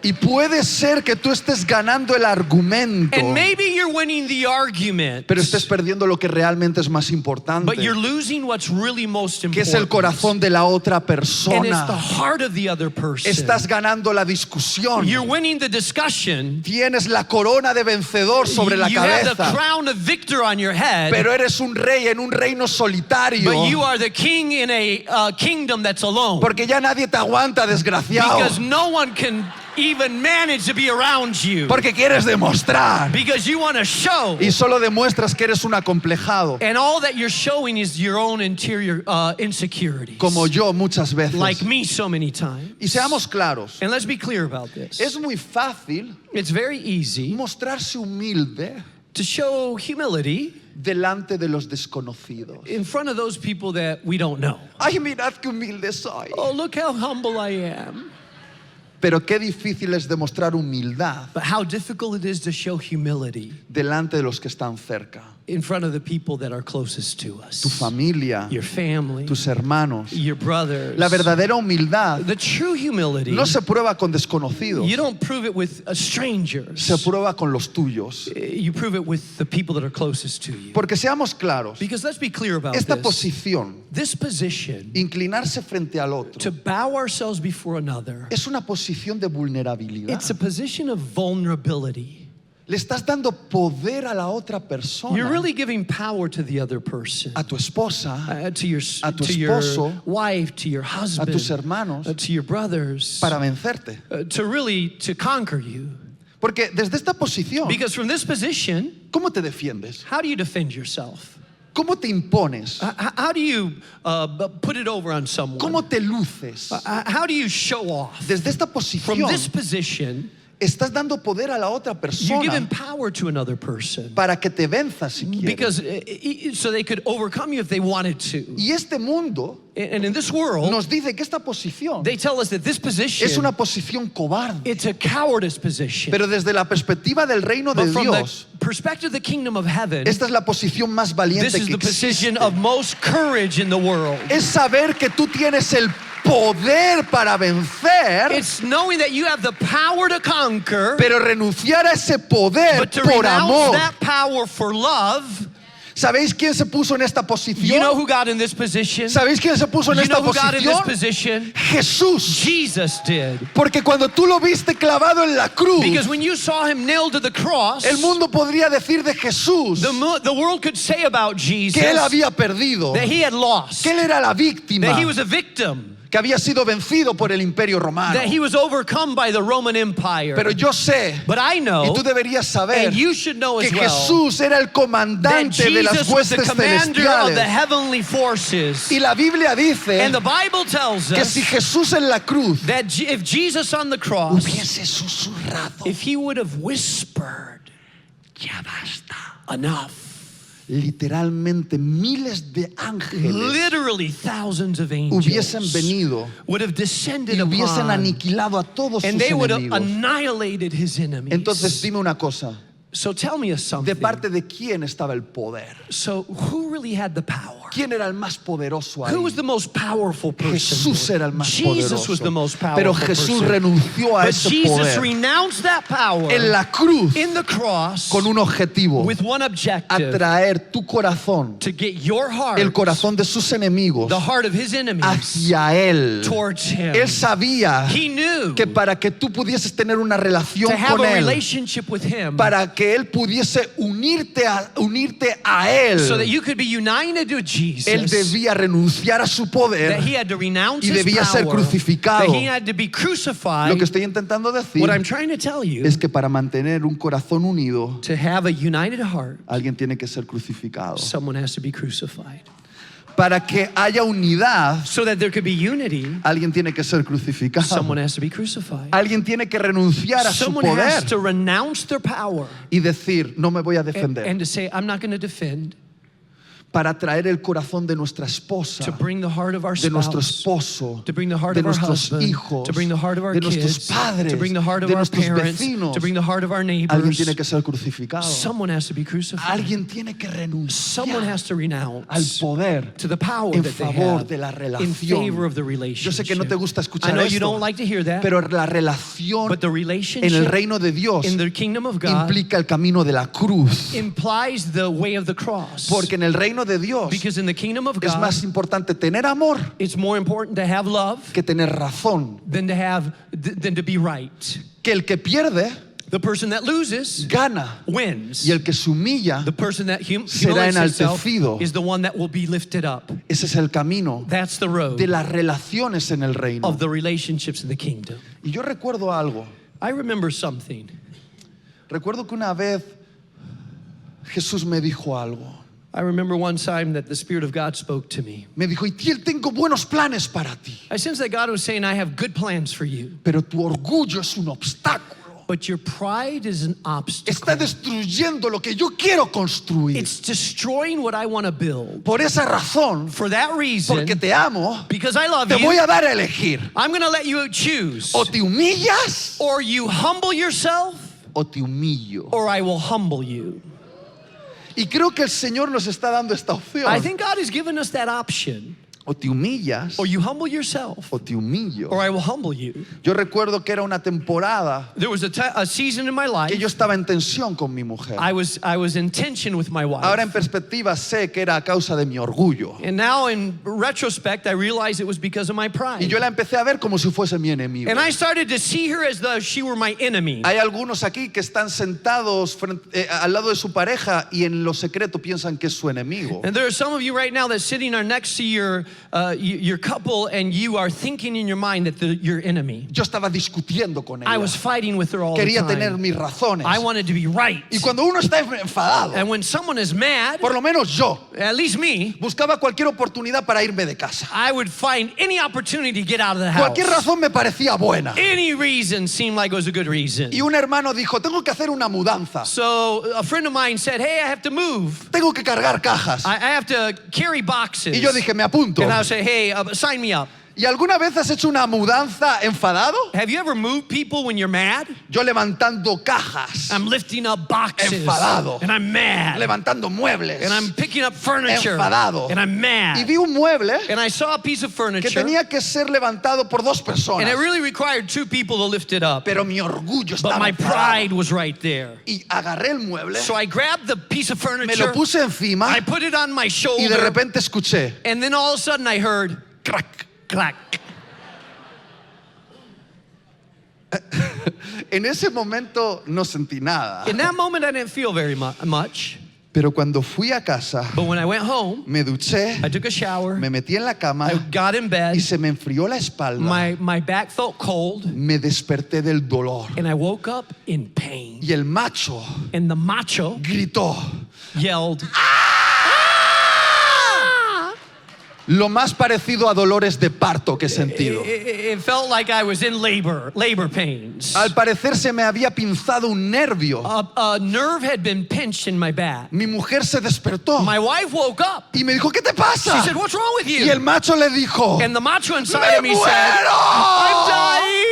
S1: Y puede ser que tú estés ganando el argumento,
S2: And maybe you're winning the argument,
S1: pero estés perdiendo lo que realmente es más importante,
S2: but you're losing what's really most
S1: que es el
S2: important.
S1: corazón de la otra
S2: And it's the
S1: persona.
S2: heart of the other person.
S1: Estás ganando la discusión.
S2: You're winning the discussion.
S1: Tienes la corona de vencedor sobre la
S2: You have the
S1: cabeza,
S2: crown of victor on your head,
S1: pero eres un rey en un reino solitario,
S2: but you are the king in a kingdom that's alone.
S1: porque ya nadie te aguanta, desgraciado,
S2: Because no one can even manage to be around you.
S1: porque quieres demostrar
S2: Because you want to show.
S1: y solo demuestras que eres un acomplejado,
S2: And all that you're showing is your own interior insecurities.
S1: como yo muchas veces.
S2: Like me so many times.
S1: Y seamos claros,
S2: And let's be clear about this.
S1: es muy fácil
S2: It's very easy
S1: mostrarse humilde
S2: to show humility
S1: delante de los desconocidos.
S2: in front of those people that we don't know.
S1: Ay, mirad qué humilde soy.
S2: Oh, look how humble I am.
S1: Pero qué difícil es demostrar humildad
S2: But how difficult it is to show humility
S1: delante de los que están cerca.
S2: in front of the people that are closest to
S1: Tu
S2: us.
S1: familia,
S2: Your family,
S1: tus hermanos.
S2: your brothers.
S1: La verdadera humildad
S2: The true humility,
S1: no se prueba con desconocidos,
S2: you don't prove it with strangers.
S1: se prueba con los tuyos.
S2: You prove it with the people that are closest to you.
S1: Porque seamos claros,
S2: Because let's be clear about
S1: esta
S2: this.
S1: posición,
S2: This position,
S1: inclinarse frente al otro,
S2: to bow ourselves before another,
S1: es una posición de vulnerabilidad.
S2: it's a position of vulnerability.
S1: Le estás dando poder a la otra
S2: You're
S1: persona,
S2: really giving power to the other person,
S1: a tu esposa,
S2: to your
S1: a tu
S2: to your
S1: esposo,
S2: wife, to your
S1: a
S2: husband,
S1: tus hermanos,
S2: to your brothers,
S1: para vencerte.
S2: to conquer you.
S1: Porque desde esta posición,
S2: Because from this position,
S1: ¿cómo te defiendes?
S2: how do you defend yourself?
S1: ¿Cómo te impones?
S2: How do you put it over on someone?
S1: ¿Cómo te luces?
S2: How do you show off?
S1: Desde esta
S2: From
S1: posición,
S2: this position,
S1: estás dando poder a la otra
S2: you're giving
S1: persona
S2: power to another person.
S1: para que te venza si quieres.
S2: Because so they could overcome you if they wanted to.
S1: Y este mundo
S2: And in this world,
S1: nos dice que esta posición
S2: they tell us that this position,
S1: es una posición cobarde.
S2: it's a cowardice position.
S1: Pero desde la perspectiva del reino de
S2: But from
S1: Dios,
S2: the perspective of the kingdom of heaven,
S1: esta es la posición más
S2: this
S1: valiente
S2: is
S1: que
S2: the position
S1: existe.
S2: of most courage in the world.
S1: Es saber que tú tienes el poder para vencer,
S2: It's knowing that you have the power to conquer,
S1: pero renunciar a ese poder
S2: but to
S1: por
S2: renounce
S1: amor.
S2: that power for love.
S1: ¿Sabéis quién se puso en esta
S2: You know
S1: posición?
S2: who got in this position?
S1: ¿Sabéis quién se puso en
S2: You
S1: esta
S2: know who got in this
S1: posición?
S2: position?
S1: Jesús.
S2: Jesus did.
S1: Porque cuando tú lo viste clavado en la cruz,
S2: Because when you saw him nailed to the cross,
S1: el mundo podría decir de Jesús
S2: the world could say about Jesus
S1: que él había perdido,
S2: that he had lost,
S1: que él era la víctima,
S2: that he was a victim,
S1: que había sido vencido por el imperio romano.
S2: that he was overcome by the Roman Empire.
S1: Pero yo sé,
S2: But I
S1: y
S2: know,
S1: tú deberías saber,
S2: and you should know
S1: que
S2: as well,
S1: Jesús era el
S2: that
S1: comandante de las
S2: Jesus was the
S1: huestes
S2: commander of the
S1: celestiales.
S2: heavenly forces.
S1: Y la Biblia dice
S2: And the Bible tells
S1: que
S2: us
S1: si Jesús en la cruz
S2: that if Jesus on the cross,
S1: hubiese susurrado,
S2: if he would have whispered,
S1: ya basta,
S2: enough,
S1: literalmente miles de ángeles
S2: literally thousands of angels
S1: hubiesen venido
S2: would have descended
S1: y hubiesen
S2: upon,
S1: aniquilado a todos
S2: and
S1: sus
S2: they would have
S1: enemigos.
S2: annihilated his enemies.
S1: Entonces dime una cosa,
S2: So tell me something.
S1: ¿de parte de quién estaba el poder?
S2: So who really had the power?
S1: ¿Quién era el más poderoso ahí?
S2: Who was the most powerful person?
S1: Jesús era el más
S2: Jesus was the
S1: poderoso.
S2: most powerful
S1: Pero Jesús
S2: person.
S1: renunció a
S2: But
S1: ese
S2: Jesus
S1: poder
S2: renounced that power
S1: en la cruz
S2: in the cross
S1: con un objetivo:
S2: with one objective,
S1: atraer tu corazón,
S2: to get your heart,
S1: el corazón de sus enemigos,
S2: the heart of his enemies,
S1: hacia Él.
S2: towards him.
S1: Él sabía
S2: He knew
S1: que para que tú pudieses tener una relación
S2: to have
S1: con
S2: a
S1: Él,
S2: relationship with him,
S1: para que que Él pudiese unirte a Él,
S2: so that you could be united to Jesus,
S1: Él debía renunciar a su poder
S2: that he had to renounce
S1: y
S2: his
S1: debía ser
S2: power,
S1: crucificado.
S2: that he had to be crucified.
S1: Lo que estoy intentando decir
S2: What I'm trying to tell you,
S1: es que para mantener un corazón unido,
S2: to have a united heart,
S1: alguien tiene que ser crucificado.
S2: someone has to be crucified.
S1: Para que haya unidad,
S2: So that there could be unity,
S1: alguien tiene que ser crucificado.
S2: someone has to be crucified.
S1: Alguien tiene que renunciar a su
S2: Someone has
S1: poder
S2: to renounce their power
S1: y decir, no me voy a
S2: and
S1: defender.
S2: to say, I'm not going to defend,
S1: Para traer el corazón de nuestra esposa,
S2: to bring the heart of our
S1: de nuestro
S2: spouse,
S1: esposo,
S2: to bring the heart
S1: de
S2: of our
S1: nuestros
S2: husband,
S1: hijos,
S2: to bring the heart of our
S1: de nuestros
S2: kids,
S1: padres,
S2: to bring the heart of
S1: de
S2: our
S1: nuestros
S2: parents,
S1: vecinos.
S2: to bring the heart of our
S1: Alguien
S2: neighbors.
S1: tiene que ser crucificado.
S2: Someone has to be crucified.
S1: Alguien tiene que
S2: Someone
S1: renunciar
S2: has to renounce
S1: al poder
S2: to the power
S1: en
S2: that they
S1: favor
S2: have
S1: de la
S2: in favor
S1: relación.
S2: of the
S1: Yo
S2: relationship.
S1: sé que no te gusta
S2: I
S1: escuchar
S2: know you
S1: esto,
S2: don't like to hear that,
S1: pero la relación
S2: but the
S1: en el
S2: relationship
S1: reino de Dios
S2: in the kingdom of God
S1: implica el camino de la cruz.
S2: implies the way of the cross.
S1: Porque en el reino de Dios
S2: Because in the kingdom of
S1: es
S2: God,
S1: más importante tener amor
S2: it's more important to have love
S1: que tener razón.
S2: than to be right.
S1: Que el que pierde,
S2: The person that loses
S1: gana.
S2: wins.
S1: Y el que se humilla,
S2: The person that
S1: será
S2: humiliates himself
S1: enaltecido.
S2: is the one that will be lifted up.
S1: ese es el camino
S2: That's the road
S1: de las relaciones en el reino.
S2: of the relationships in the kingdom.
S1: Y yo recuerdo algo.
S2: I remember something.
S1: Recuerdo que una vez Jesús me dijo algo.
S2: I remember one time that the Spirit of God spoke to me.
S1: Me dijo, Itiel, tengo buenos planes para ti,
S2: I sensed that God was saying, I have good plans for you,
S1: pero tu orgullo es un obstáculo.
S2: but your pride is an obstacle.
S1: Está destruyendo lo que yo quiero construir.
S2: It's destroying what I want to build.
S1: Por esa razón,
S2: For that reason,
S1: porque te amo,
S2: because I love
S1: te voy
S2: you,
S1: a dar a elegir.
S2: I'm going to let you choose.
S1: O te humillas
S2: Or you humble yourself,
S1: o te humillo.
S2: or I will humble you.
S1: Y creo que el Señor nos está dando esta opción.
S2: I think God has given us that option.
S1: O te humillas
S2: Or you humble yourself,
S1: o te humillo.
S2: or I will humble you.
S1: Yo recuerdo que era una temporada
S2: There was a season in my life
S1: que yo estaba en tensión con mi mujer.
S2: I was in tension with my wife.
S1: Ahora en perspectiva sé que era a causa de mi orgullo.
S2: And now in retrospect, I realize it was because of my
S1: Y
S2: pride.
S1: yo la empecé a ver como si fuese mi enemigo.
S2: And I started to see her as though she were my enemy.
S1: Hay algunos aquí que están sentados al lado de su pareja y en lo secreto piensan que es su enemigo.
S2: And there are some of you right now that sitting are next to your couple, and you are thinking in your mind that they're your enemy.
S1: Yo estaba discutiendo con
S2: I
S1: ella.
S2: was fighting with her all the
S1: Quería tener
S2: time.
S1: mis razones.
S2: I wanted to be right.
S1: Y cuando uno está enfadado,
S2: And when someone is mad,
S1: por lo menos yo,
S2: at least me,
S1: buscaba cualquier oportunidad para irme de casa.
S2: I would find any opportunity to get out of the house.
S1: Cualquier razón me parecía buena.
S2: Any reason seemed like it was a good reason.
S1: Y un hermano dijo, tengo que hacer una mudanza.
S2: So a friend of mine said, hey, I have to move.
S1: Tengo que cargar cajas.
S2: I have to carry boxes.
S1: Y yo dije, me apunto.
S2: And I would say, hey, sign me up.
S1: ¿Y alguna vez has hecho una mudanza enfadado?
S2: Have you ever moved people when you're mad?
S1: Yo levantando cajas,
S2: I'm lifting up boxes.
S1: Enfadado.
S2: And I'm mad.
S1: levantando muebles,
S2: And I'm picking up furniture.
S1: enfadado.
S2: And I'm mad.
S1: Y vi un mueble
S2: And I saw a piece of
S1: que
S2: furniture.
S1: tenía que ser levantado por dos
S2: And
S1: personas.
S2: it really required two people to lift it up.
S1: Pero mi orgullo
S2: But
S1: estaba
S2: my
S1: enfadado.
S2: pride was right there.
S1: Y agarré el mueble,
S2: So I grabbed the piece of
S1: me
S2: furniture.
S1: lo puse encima
S2: I put it on my
S1: y de
S2: shoulder.
S1: repente escuché
S2: And then all of a sudden I heard
S1: crack.
S2: clack.
S1: En ese momento no sentí nada.
S2: In that moment I didn't feel very much.
S1: Pero cuando fui a casa,
S2: But when I went home,
S1: me duché,
S2: I took a shower.
S1: me metí en la cama
S2: I got in bed.
S1: y se me enfrió la espalda.
S2: My back felt cold.
S1: Me desperté del dolor.
S2: And I woke up in pain.
S1: Y el macho
S2: And the macho
S1: gritó.
S2: yelled,
S1: Lo más parecido a dolores de parto que he sentido.
S2: It felt like I was in labor pains.
S1: Al parecer se me había pinzado un nervio.
S2: A nerve had been pinched in my back.
S1: Mi mujer se despertó
S2: My wife woke up.
S1: y me dijo, ¿qué te pasa?
S2: She said, what's wrong with
S1: Y
S2: you?
S1: el macho le dijo,
S2: And the macho inside of
S1: ¡Me
S2: me said, I'm
S1: muero!
S2: dying.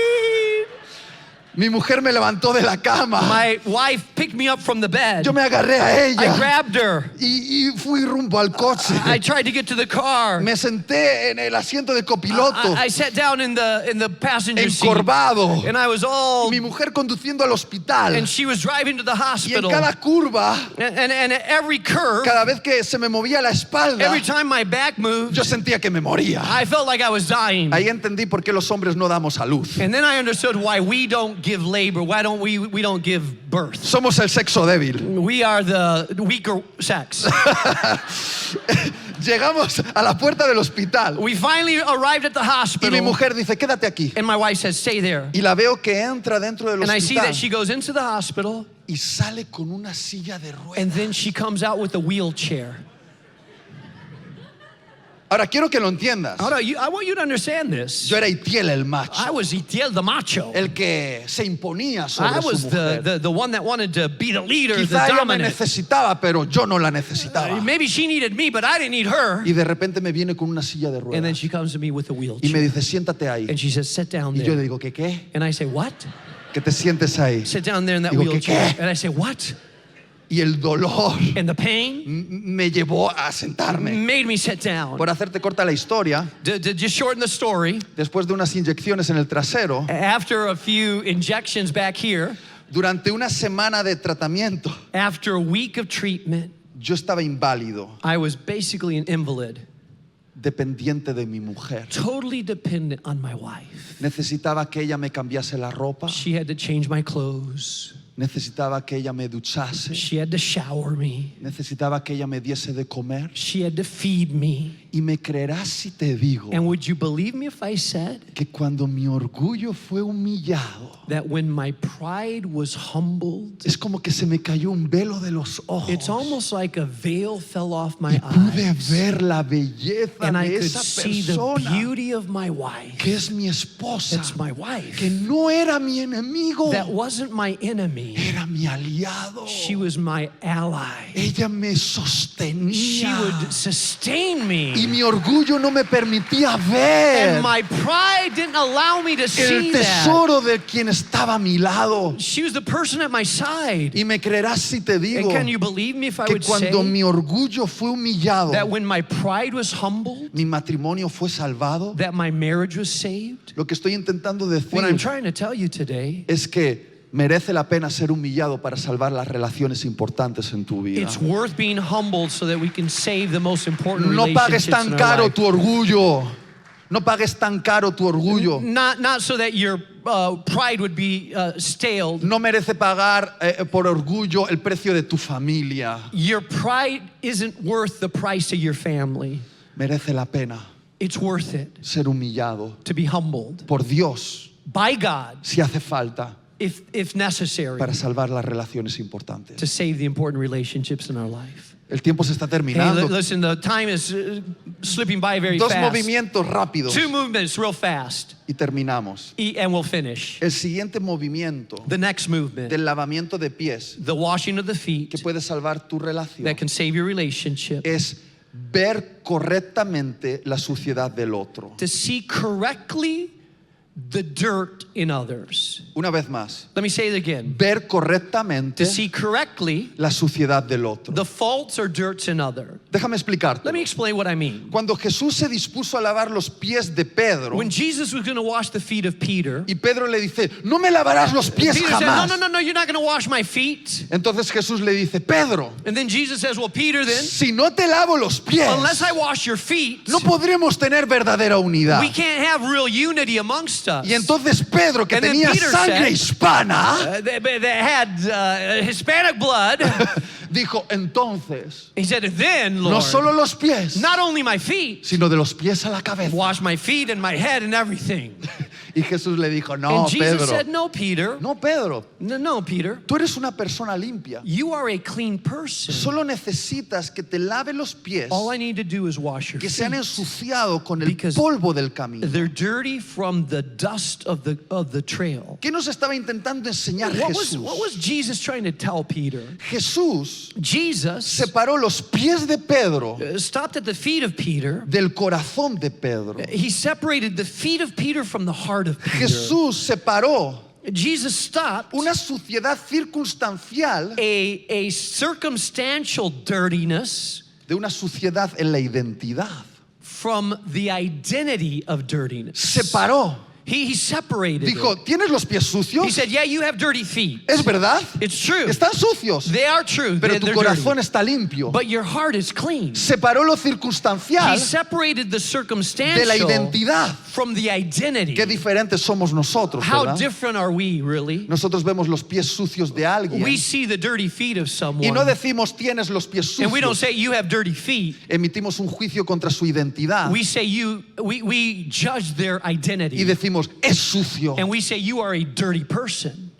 S1: Mi mujer me levantó de la cama.
S2: My wife picked me up from the bed.
S1: Yo me agarré a
S2: I
S1: ella
S2: grabbed her.
S1: y fui rumbo al coche.
S2: I tried to get to the car.
S1: Me senté en el asiento de copiloto,
S2: I sat down in the passenger seat.
S1: encorvado.
S2: And I was all,
S1: Mi mujer conduciendo al hospital.
S2: and she was driving to the
S1: Y en
S2: hospital.
S1: cada curva,
S2: And at every curve,
S1: cada vez que se me movía la espalda,
S2: every time my back moved,
S1: yo sentía que me moría.
S2: I felt like I was dying.
S1: Ahí entendí por qué los hombres no damos a luz.
S2: And then I understood why we don't give labor? Why don't we don't give birth?
S1: Somos el sexo débil.
S2: We are the weaker sex.
S1: Llegamos a la puerta del hospital
S2: We finally arrived at the
S1: y mi
S2: hospital,
S1: mujer dice, quédate aquí.
S2: and my wife says, stay there.
S1: Y la veo que entra dentro del
S2: And I see that
S1: hospital
S2: she goes into the hospital,
S1: y sale con una silla de
S2: and
S1: ruedas.
S2: then she comes out with a wheelchair.
S1: Ahora, quiero que lo entiendas.
S2: Ahora, I want you to understand this.
S1: Yo era Itiel el macho,
S2: I was Itiel the macho.
S1: el que se imponía
S2: I
S1: sobre su
S2: was
S1: mujer.
S2: the one that wanted to be the leader, the
S1: Quizá ella me
S2: dominant.
S1: necesitaba, pero yo no la necesitaba.
S2: Maybe she needed me, but I didn't need her.
S1: Y de repente me viene con una silla de
S2: And then
S1: ruedas
S2: she comes to me with a
S1: y me
S2: wheelchair.
S1: dice, siéntate ahí.
S2: And she says, sit down
S1: Y yo le
S2: there.
S1: digo, ¿qué?
S2: And I say, what?
S1: Que te sientes ahí.
S2: Sit down there in that
S1: Digo, ¿qué,
S2: wheelchair.
S1: qué?
S2: And I say, what?
S1: Y el dolor
S2: And the pain
S1: me llevó a sentarme.
S2: made me sit down.
S1: Por hacerte corta la historia,
S2: To just shorten the story,
S1: después de unas inyecciones en el trasero,
S2: after a few injections back here,
S1: durante una semana de tratamiento,
S2: after a week of treatment,
S1: yo estaba inválido,
S2: I was basically an invalid,
S1: dependiente de mi mujer.
S2: totally dependent on my wife.
S1: Necesitaba que ella me cambiase la ropa,
S2: She had to change my clothes.
S1: necesitaba que ella me duchase,
S2: She had to shower me.
S1: necesitaba que ella me diese de comer.
S2: She had to feed me.
S1: Y me creerás si te digo
S2: And would you believe me if I said
S1: que cuando mi orgullo fue humillado,
S2: that when my pride was humbled,
S1: es como que se me cayó un velo de los ojos
S2: it's almost like a veil fell off my
S1: y pude
S2: eyes,
S1: ver la belleza
S2: and I
S1: de
S2: could
S1: esa
S2: see the
S1: persona
S2: beauty of my wife.
S1: que es mi esposa,
S2: That's my wife.
S1: que no era mi enemigo,
S2: That wasn't my enemy.
S1: era mi aliado.
S2: She was my ally.
S1: Ella me
S2: She
S1: sostenía
S2: would sustain me.
S1: y mi orgullo no me permitía ver
S2: And my pride didn't allow me to
S1: el
S2: see that.
S1: tesoro de quien estaba a mi lado.
S2: She was the person at my side.
S1: Y me creerás si te
S2: And
S1: digo
S2: can you believe me if I
S1: que
S2: would say
S1: cuando mi orgullo fue humillado,
S2: that when my pride was humbled,
S1: mi matrimonio fue salvado.
S2: that my marriage was saved?
S1: Lo que estoy intentando
S2: What I'm
S1: decir
S2: trying to tell you today,
S1: es que merece la pena ser humillado para salvar las relaciones importantes en tu vida.
S2: it's worth being humbled so that we can save the most important
S1: No pagues
S2: relationships
S1: tan
S2: in our
S1: caro
S2: life.
S1: tu orgullo. No pagues tan caro tu orgullo.
S2: Not so that your pride would be staled.
S1: No merece pagar por orgullo el precio de tu familia.
S2: Your pride isn't worth the price of your family.
S1: Merece la pena
S2: It's worth it
S1: ser humillado
S2: to be humbled
S1: por Dios
S2: by God
S1: si hace falta
S2: if necessary
S1: para salvar las relaciones importantes.
S2: to save the important relationships in our life.
S1: El tiempo se está
S2: Hey,
S1: terminando.
S2: listen, the time is slipping by very
S1: Dos
S2: fast.
S1: movimientos rápidos
S2: Two movements real fast,
S1: y terminamos.
S2: and we'll finish.
S1: El siguiente movimiento
S2: The next movement,
S1: del lavamiento de pies
S2: the washing of the feet,
S1: que puede salvar tu relación
S2: that can save your relationship,
S1: es ver correctamente la suciedad del otro.
S2: to see correctly the dirt in others.
S1: Una vez más,
S2: Let me say it again.
S1: ver correctamente
S2: To see correctly
S1: la suciedad del otro.
S2: the faults or dirts in other.
S1: Déjame explicarte.
S2: Let me explain what I mean.
S1: Cuando Jesús se dispuso a lavar los pies de Pedro
S2: When Jesus was going to wash the feet of Peter,
S1: y Pedro le dice, no me lavarás los pies
S2: Peter said,
S1: jamás.
S2: no, you're not going to wash my feet.
S1: Entonces Jesús le dice, Pedro,
S2: And then Jesus says, well, Peter, then,
S1: si no te lavo los pies,
S2: unless I wash your feet,
S1: no podremos tener verdadera unidad.
S2: we can't have real unity amongst us.
S1: Y entonces Pedro, que
S2: And then
S1: tenía
S2: Peter
S1: sangre
S2: said-
S1: hispana,
S2: They had Hispanic blood.
S1: dijo, entonces,
S2: He said, then,
S1: no
S2: Lord,
S1: solo los pies,
S2: not only my feet,
S1: sino de los pies a la cabeza.
S2: wash my feet and my head and everything.
S1: Y Jesús le dijo, no,
S2: And Jesus
S1: Pedro,
S2: said, no, Peter.
S1: no, Pedro,
S2: No, Peter.
S1: tú eres una persona limpia.
S2: You are a clean person.
S1: Solo necesitas que te lave los pies
S2: All I need to do is wash your
S1: que se han
S2: feet.
S1: ensuciado con el
S2: Because
S1: polvo del camino.
S2: They're dirty from the dust of the trail.
S1: ¿Qué nos estaba intentando enseñar
S2: What
S1: Jesús?
S2: was Jesus trying to tell Peter?
S1: Jesús
S2: Jesus
S1: separó los pies de Pedro
S2: stopped at the feet of Peter.
S1: del corazón de Pedro.
S2: He separated the feet of Peter from the heart of Peter.
S1: Jesús separó
S2: Jesus stopped
S1: una suciedad circunstancial
S2: a circumstantial dirtiness
S1: de una suciedad en la identidad.
S2: from the identity of dirtiness.
S1: Separó
S2: He separated
S1: Dijo,
S2: it.
S1: ¿tienes los pies sucios?
S2: He said, yeah, you have dirty feet.
S1: Es verdad.
S2: It's true.
S1: Están sucios.
S2: They are true.
S1: Pero tu
S2: They're
S1: corazón
S2: dirty.
S1: está limpio.
S2: But your heart is clean.
S1: Separó lo
S2: He
S1: circunstancial
S2: separated the
S1: de la
S2: circumstantial
S1: identidad.
S2: from the identity.
S1: Qué diferentes somos nosotros,
S2: How
S1: ¿verdad?
S2: different are we, really?
S1: Nosotros vemos los pies sucios de alguien
S2: We see the dirty feet of
S1: y
S2: someone.
S1: no decimos tienes los pies
S2: And we don't
S1: sucios.
S2: say you have dirty feet.
S1: Emitimos un juicio contra su identidad
S2: We say we judge their
S1: y
S2: identity.
S1: decimos es sucio.
S2: And we say you are a dirty person.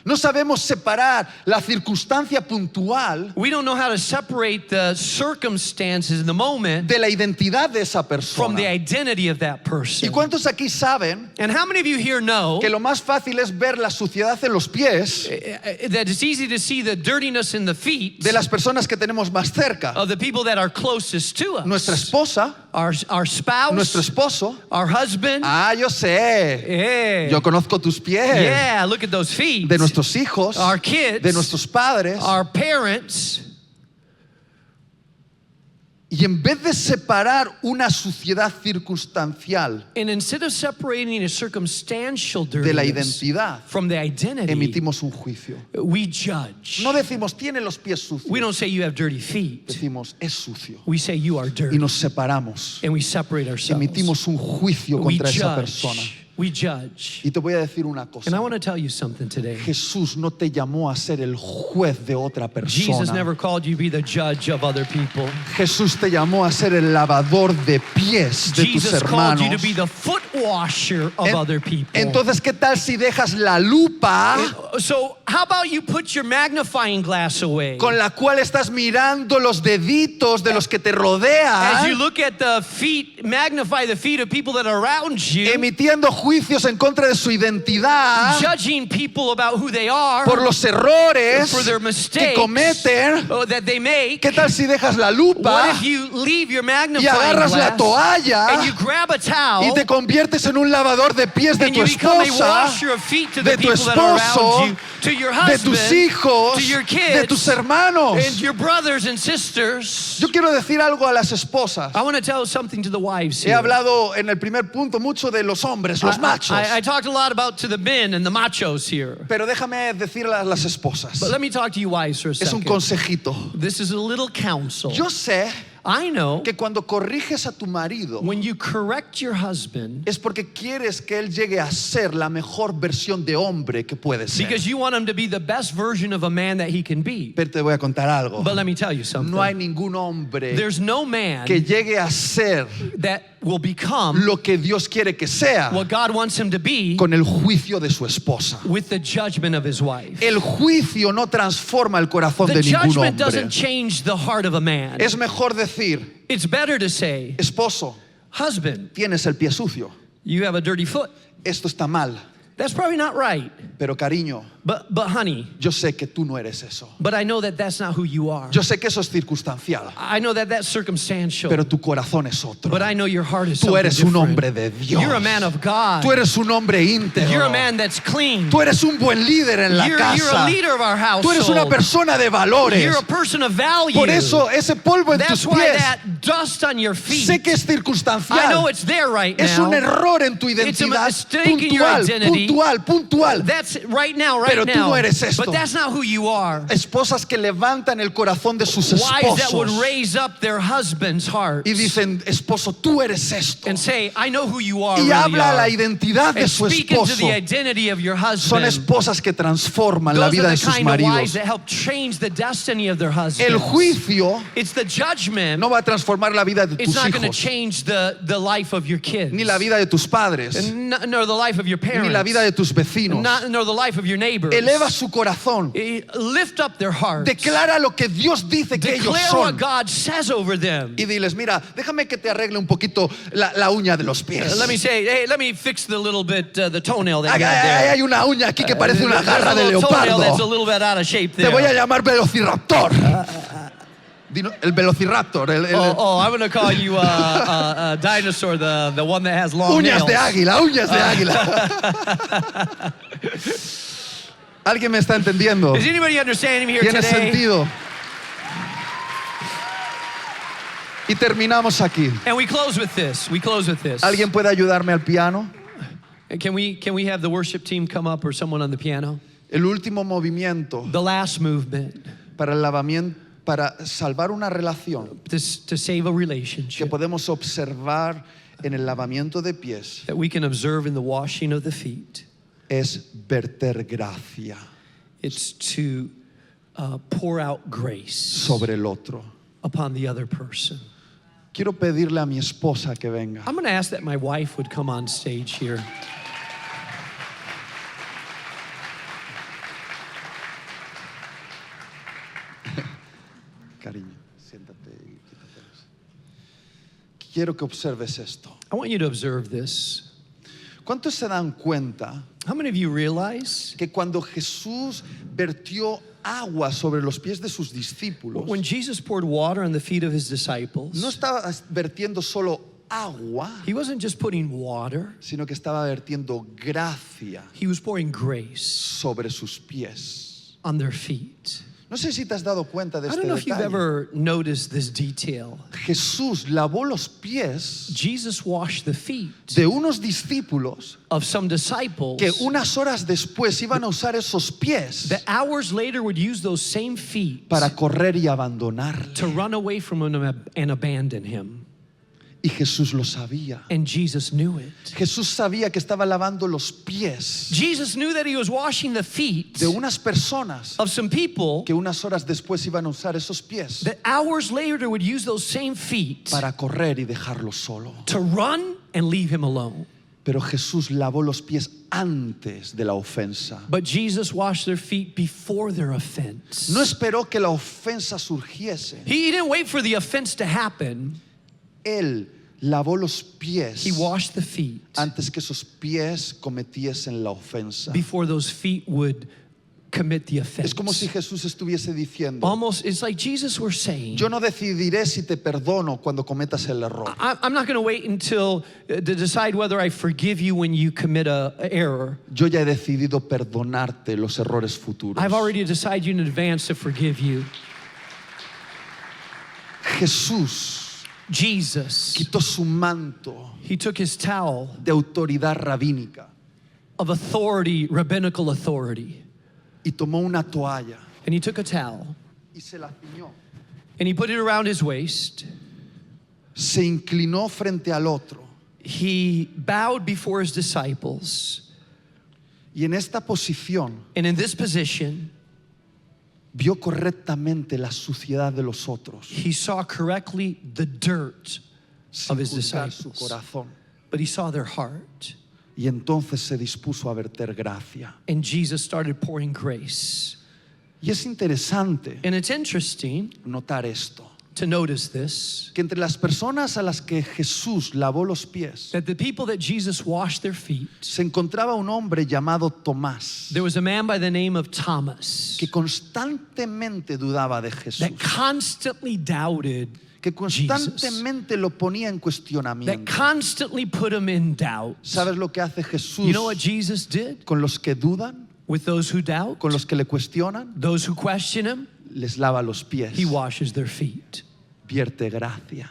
S1: No sabemos separar la circunstancia puntual
S2: We don't know how to separate the circumstances in the moment
S1: de la identidad de esa
S2: from the
S1: persona.
S2: identity of that
S1: ¿Y
S2: person.
S1: cuántos aquí saben
S2: And how many of you here know
S1: que lo más fácil es ver la suciedad en los pies
S2: that it's easy to see the dirtiness in the feet
S1: de las personas que tenemos más cerca?
S2: of the people that are closest to us?
S1: Nuestra esposa,
S2: Our spouse,
S1: nuestro esposo.
S2: our husband.
S1: Ah, yo sé.
S2: Yeah.
S1: Yo conozco tus pies.
S2: Yeah, look at those feet.
S1: De nuestros hijos,
S2: Our kids,
S1: de nuestros padres.
S2: our parents.
S1: Y en vez de separar una suciedad circunstancial
S2: And instead of separating a circumstantial
S1: de la
S2: dirtiness
S1: identidad,
S2: from the identity,
S1: emitimos un juicio.
S2: we judge.
S1: No decimos, tiene los pies sucios.
S2: We don't say you have dirty feet.
S1: Decimos, es sucio.
S2: We say you are
S1: Y
S2: dirty.
S1: nos separamos.
S2: And we separate ourselves.
S1: Emitimos un juicio
S2: We
S1: contra esa persona.
S2: judge. We judge.
S1: Y te voy a decir una
S2: And I
S1: cosa.
S2: want to tell you something today.
S1: Jesús no te llamó a ser el juez de otra
S2: Jesus
S1: persona.
S2: never called you to be the judge of other people.
S1: Jesús te llamó a ser el lavador de pies de tus
S2: Jesus called you
S1: hermanos.
S2: to be the foot washer of other people.
S1: Entonces, ¿qué tal si dejas la lupa
S2: So how about you put your magnifying glass away?
S1: con la cual estás mirando los deditos de los que te
S2: As you
S1: rodean,
S2: look at the feet, magnify the feet of people that are around you,
S1: emitiendo juicios en contra de su identidad
S2: judging people about who they are,
S1: por los errores
S2: for their
S1: que
S2: mistakes
S1: cometen?
S2: that they make?
S1: ¿Qué tal si dejas la
S2: What
S1: lupa
S2: if you leave your
S1: y
S2: magnifying
S1: agarras la
S2: glass
S1: toalla
S2: and you grab a
S1: y
S2: towel
S1: te conviertes en un lavador de pies de
S2: and
S1: tu
S2: you become a
S1: esposa,
S2: washer of feet to
S1: de
S2: the
S1: tu
S2: people that are
S1: esposo,
S2: around you, to your
S1: de
S2: husband,
S1: tus hijos,
S2: to your
S1: de
S2: kids,
S1: tus hermanos?
S2: and your brothers and sisters?
S1: Yo quiero decir algo a las esposas.
S2: I want to tell something to the wives
S1: He
S2: here.
S1: hablado en el primer punto mucho de los hombres, los machos.
S2: I talked a lot about to the men and the machos here.
S1: Pero déjame decirle a las esposas.
S2: But let me talk to you wives for a
S1: Es un
S2: second.
S1: consejito.
S2: This is a little counsel.
S1: Yo sé
S2: I know
S1: que cuando corriges a tu marido
S2: when you correct your husband
S1: es porque quieres que él llegue a ser la mejor versión de hombre que puede ser.
S2: because you want him to be the best version of a man that he can be.
S1: Pero te voy a contar algo.
S2: But let me tell you something.
S1: No hay ningún hombre
S2: There's no man
S1: que llegue a ser
S2: that will become
S1: lo que Dios quiere que sea
S2: what God wants him to be
S1: con el juicio de su esposa.
S2: with the judgment of his wife.
S1: El juicio no transforma el corazón
S2: The
S1: de ningún
S2: judgment
S1: hombre.
S2: doesn't change the heart of a man.
S1: Es mejor decir,
S2: It's better to say,
S1: esposo,
S2: husband,
S1: tienes el pie sucio.
S2: you have a dirty foot.
S1: Esto está mal,
S2: That's probably not right.
S1: pero cariño,
S2: But honey,
S1: yo sé que tú no eres eso.
S2: but I know that that's not who you are.
S1: Yo sé que eso es circunstancial,
S2: I know that that's circumstantial.
S1: pero tu corazón es otro.
S2: But I know your heart is
S1: Tú
S2: something
S1: eres un
S2: different.
S1: hombre de Dios.
S2: You're a man of God.
S1: Tú eres un hombre
S2: You're
S1: íntegro.
S2: a man that's clean.
S1: Tú eres un buen líder en la
S2: You're a
S1: casa.
S2: leader of our household.
S1: Tú eres una persona de valores.
S2: You're a person of value.
S1: Por eso ese polvo en
S2: That's
S1: tus
S2: why
S1: pies,
S2: that dust on your feet,
S1: sé que es
S2: I know
S1: circunstancial.
S2: it's there right
S1: Es
S2: now.
S1: un error en tu
S2: It's a
S1: identidad
S2: mistake in your
S1: puntual,
S2: identity.
S1: puntual.
S2: That's right now,
S1: Pero tú no eres esto.
S2: But that's not who you are.
S1: Esposas que levantan el corazón de sus
S2: Wives that would
S1: esposos
S2: raise up their husband's heart
S1: y dicen, esposo, tú eres esto.
S2: and say, I know who you are.
S1: Y
S2: really
S1: habla
S2: are.
S1: la identidad de
S2: And
S1: su
S2: speak into
S1: esposo.
S2: the identity of your
S1: Son
S2: husband.
S1: esposas que transforman la
S2: Those
S1: vida
S2: are
S1: de
S2: the
S1: sus
S2: kind of wives
S1: maridos.
S2: that help change the destiny of their husbands.
S1: El juicio
S2: It's the judgment.
S1: no va a transformar la vida de
S2: It's
S1: tus
S2: not going to
S1: hijos,
S2: change the life of your kids.
S1: ni la vida de tus padres,
S2: Nor the life of your parents.
S1: ni la vida de tus vecinos.
S2: Nor the life of your neighbors.
S1: Eleva su corazón.
S2: Lift up their hearts.
S1: Declara lo que Dios dice que ellos
S2: Declare what
S1: son.
S2: God says over them.
S1: Y diles, mira, déjame que te arregle un poquito la uña de los pies.
S2: Let me say, hey, let me fix the little bit, the toenail that
S1: Ay,
S2: you got
S1: ay,
S2: there.
S1: hay una uña aquí que parece una
S2: There's
S1: garra
S2: a
S1: de
S2: little toenail that's a
S1: leopardo.
S2: little bit out of shape
S1: Te
S2: there.
S1: voy a llamar velociraptor. El velociraptor.
S2: I'm going to call you a dinosaur, the one that has long
S1: Uñas
S2: nails.
S1: de águila, uñas de águila. ¿Alguien me está entendiendo?
S2: Is anybody understanding me here
S1: Tiene
S2: today?
S1: sentido. Y terminamos aquí.
S2: And we close with this.
S1: ¿Alguien puede ayudarme al piano?
S2: Can we have the worship team come up or someone on the piano?
S1: El último movimiento
S2: The last movement
S1: para el lavamiento, para salvar una relación
S2: to save a
S1: que
S2: relationship
S1: podemos observar en el lavamiento de pies
S2: that we can observe in the washing of the feet.
S1: es verter gracia
S2: It's to pour out grace
S1: sobre el otro.
S2: upon the other person.
S1: Quiero pedirle a mi esposa que venga.
S2: I'm going to ask that my wife would come on stage here.
S1: Cariño, siéntate y quítate eso. Quiero que observes esto.
S2: I want you to observe this.
S1: ¿Cuántos se dan cuenta
S2: How many of you realize
S1: que cuando Jesús vertió agua sobre los pies de sus discípulos,
S2: when Jesus poured water on the feet of his disciples,
S1: no estaba vertiendo solo agua,
S2: he wasn't just putting water,
S1: sino que estaba vertiendo gracia
S2: he was pouring grace
S1: sobre sus pies?
S2: on their feet.
S1: No sé si te has dado cuenta de
S2: I
S1: este
S2: don't know if you've
S1: detalle.
S2: ever noticed this detail.
S1: Jesús lavó los pies
S2: Jesus washed the feet
S1: de unos discípulos
S2: of some disciples
S1: que unas horas después iban a usar esos pies
S2: that hours later would use those same feet
S1: para correr y abandonarle.
S2: to run away from him and abandon him.
S1: Y Jesús lo sabía.
S2: And Jesus knew it.
S1: Jesús sabía que estaba lavando los pies
S2: Jesus knew that he was washing the feet
S1: de unas personas
S2: of some people
S1: que unas horas después iban a usar esos pies
S2: that hours later would use those same feet
S1: para correr y dejarlo solo.
S2: to run and leave him alone.
S1: Pero Jesús lavó los pies antes de la ofensa.
S2: But Jesus washed their feet before their offense.
S1: No esperó que la ofensa surgiese.
S2: He didn't wait for the offense to happen.
S1: Él lavó los pies
S2: He washed the feet
S1: antes que esos pies cometiesen la ofensa.
S2: before those feet would commit the offense.
S1: Es como si Jesús estuviese diciendo,
S2: Almost, it's like Jesus were saying,
S1: yo no decidiré si te perdono cuando cometas el error.
S2: I'm not going to wait until to decide whether I forgive you when you commit a error.
S1: Yo ya he decidido perdonarte los errores futuros.
S2: I've already decided in advance to forgive you.
S1: Jesús
S2: Jesus,
S1: quitó su manto
S2: he took his towel
S1: de autoridad rabínica
S2: of authority, rabbinical authority,
S1: y tomó una toalla
S2: and he took a towel
S1: y se la ciñó.
S2: and he put it around his waist.
S1: Se inclinó frente al otro
S2: He bowed before his disciples,
S1: y en esta posición
S2: and in this position,
S1: vio correctamente la suciedad de los otros
S2: he saw correctly the dirt
S1: sin
S2: of his
S1: juzgar su
S2: disciples,
S1: corazón.
S2: but he saw their heart.
S1: Y entonces se dispuso a verter gracia.
S2: And Jesus started pouring grace.
S1: Y es interesante
S2: And it's interesting
S1: notar esto,
S2: to notice this,
S1: que entre las personas a las que Jesús lavó los pies
S2: that the people that Jesus washed their feet,
S1: se encontraba un hombre llamado Tomás,
S2: there was a man by the name of Thomas
S1: que constantemente dudaba de Jesús,
S2: that constantly doubted,
S1: que constantemente lo ponía en
S2: that
S1: cuestionamiento.
S2: constantly put him in doubt.
S1: ¿Sabes lo que hace Jesús
S2: You know what Jesus did
S1: con los que dudan,
S2: with those who doubt,
S1: con los que le cuestionan?
S2: those who question him?
S1: Les lava los pies,
S2: He washes their feet
S1: vierte gracia.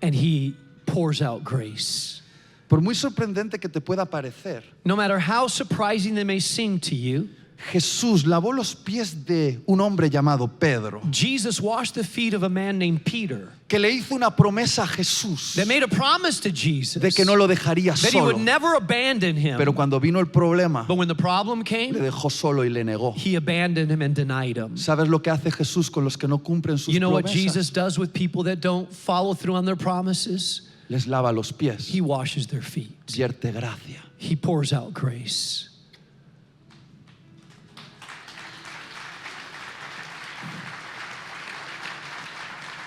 S2: and he pours out grace.
S1: Por muy sorprendente que te pueda parecer,
S2: No matter how surprising they may seem to you,
S1: Jesús lavó los pies de un hombre llamado Pedro,
S2: Jesus washed the feet of a man named Peter
S1: que le hizo una promesa a Jesús
S2: that made a promise to Jesus
S1: de que no lo dejaría
S2: that he would
S1: solo.
S2: never abandon him.
S1: Pero cuando vino el problema,
S2: But when the problem
S1: le
S2: came,
S1: dejó solo y le negó.
S2: he abandoned him and denied him.
S1: ¿Sabes lo que hace Jesús con los que no cumplen sus
S2: You know what
S1: promesas?
S2: Jesus does with people that don't follow through on their promises?
S1: Les lava los pies,
S2: He washes their feet.
S1: vierte gracia.
S2: He pours out grace.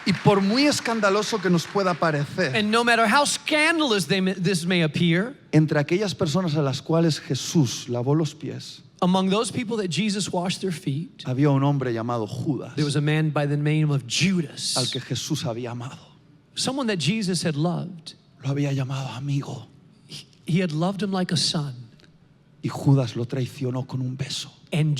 S1: Y por muy escandaloso que nos pueda parecer,
S2: And no matter how scandalous this may appear,
S1: entre aquellas personas a las cuales Jesús lavó los pies,
S2: among those people that Jesus washed their feet,
S1: había un hombre llamado Judas,
S2: there was a man by the name of
S1: al
S2: Judas,
S1: que Jesús había amado.
S2: someone that Jesus had loved.
S1: Lo había llamado amigo.
S2: He had loved him like a son.
S1: Y Judas lo traicionó con un beso.
S2: And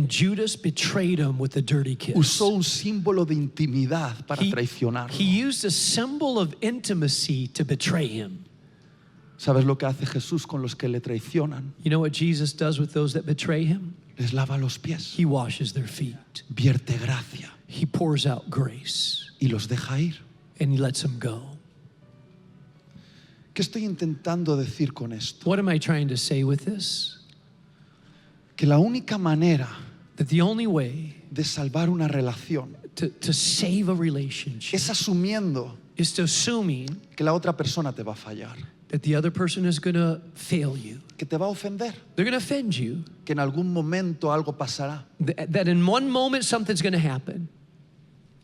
S2: Judas betrayed him with a dirty kiss.
S1: Usó un símbolo de intimidad para
S2: He
S1: traicionarlo.
S2: used a symbol of intimacy to betray him.
S1: ¿Sabes lo que hace Jesús con los que le traicionan?
S2: You know what Jesus does with those that betray him?
S1: Les lava los pies,
S2: He washes their feet.
S1: vierte gracia
S2: He pours out grace
S1: y los deja ir.
S2: and he lets them go.
S1: ¿Qué estoy intentando decir con esto?
S2: What am I trying to say with this?
S1: Que la única manera
S2: That the only way
S1: de salvar una relación
S2: to save a relationship
S1: es asumiendo
S2: is to assuming
S1: que la otra persona te va a fallar,
S2: that the other person is going to fail you.
S1: que te va a ofender,
S2: They're going to offend you.
S1: que en algún momento algo pasará.
S2: That in one moment something's going to happen.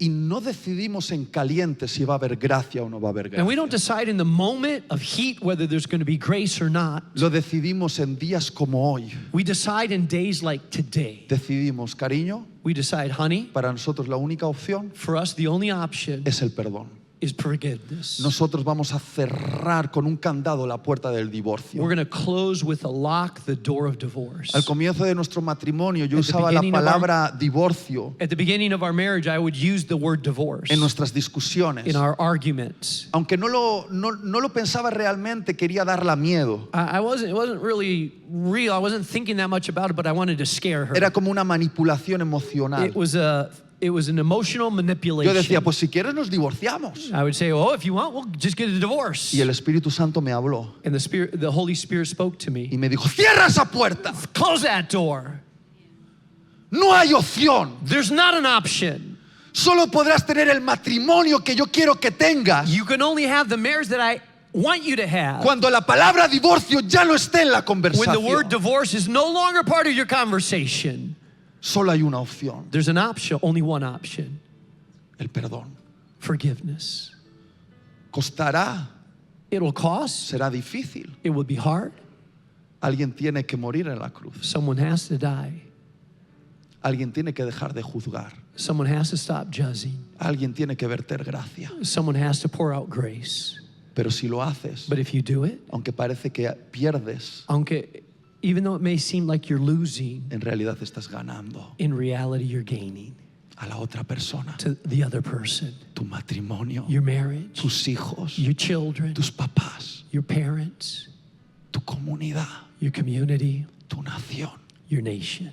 S1: Y no decidimos en caliente si va a haber gracia o no va a haber
S2: And we don't
S1: gracia.
S2: decide in the moment of heat whether there's going to be grace or not.
S1: Lo decidimos en días como hoy.
S2: We decide in days like today.
S1: Decidimos, cariño,
S2: We decide, honey,
S1: para nosotros la única opción
S2: for us the only option
S1: es el perdón.
S2: is forgiveness.
S1: Nosotros vamos a cerrar con un candado la puerta del
S2: We're
S1: divorcio.
S2: going to close with a lock the door of divorce.
S1: Al comienzo de nuestro matrimonio yo
S2: At the
S1: usaba la
S2: beginning of our-
S1: palabra divorcio
S2: At the beginning of our marriage, I would use the word divorce
S1: en nuestras discusiones.
S2: in our arguments.
S1: Aunque no lo pensaba realmente, quería darla miedo.
S2: It wasn't really real. I wasn't thinking that much about it, but I wanted to scare her.
S1: Era como una manipulación emocional.
S2: It was an emotional
S1: Yo
S2: manipulation.
S1: decía, pues si quieres nos divorciamos.
S2: I would say, oh, if you want, we'll just get a divorce.
S1: Y el Espíritu Santo me habló
S2: And the Holy Spirit spoke to
S1: y
S2: me.
S1: me dijo, cierra esa puerta.
S2: Close that door.
S1: No hay opción.
S2: There's not an option.
S1: Solo podrás tener el matrimonio que yo quiero que tengas
S2: You can only have the marriage that I want you to have
S1: cuando la palabra divorcio ya no esté en la
S2: when the word
S1: conversación.
S2: divorce is no longer part of your conversation.
S1: Solo hay una opción,
S2: There's an option, only one option.
S1: el perdón.
S2: Forgiveness.
S1: Costará,
S2: It'll cost.
S1: será difícil.
S2: It will be hard.
S1: Alguien tiene que morir en la cruz.
S2: Someone has to die.
S1: Alguien tiene que dejar de juzgar.
S2: Someone has to stop judging.
S1: Alguien tiene que verter gracia.
S2: Someone has to pour out grace.
S1: Pero si lo haces,
S2: But if you do it,
S1: aunque parece que pierdes,
S2: even though it may seem like you're losing,
S1: en realidad estás ganando
S2: in reality you're gaining
S1: a la otra persona.
S2: to the other person.
S1: Tu matrimonio,
S2: Your marriage,
S1: tus hijos,
S2: your children,
S1: tus papás,
S2: your parents,
S1: tu comunidad,
S2: your community,
S1: tu nación.
S2: your nation.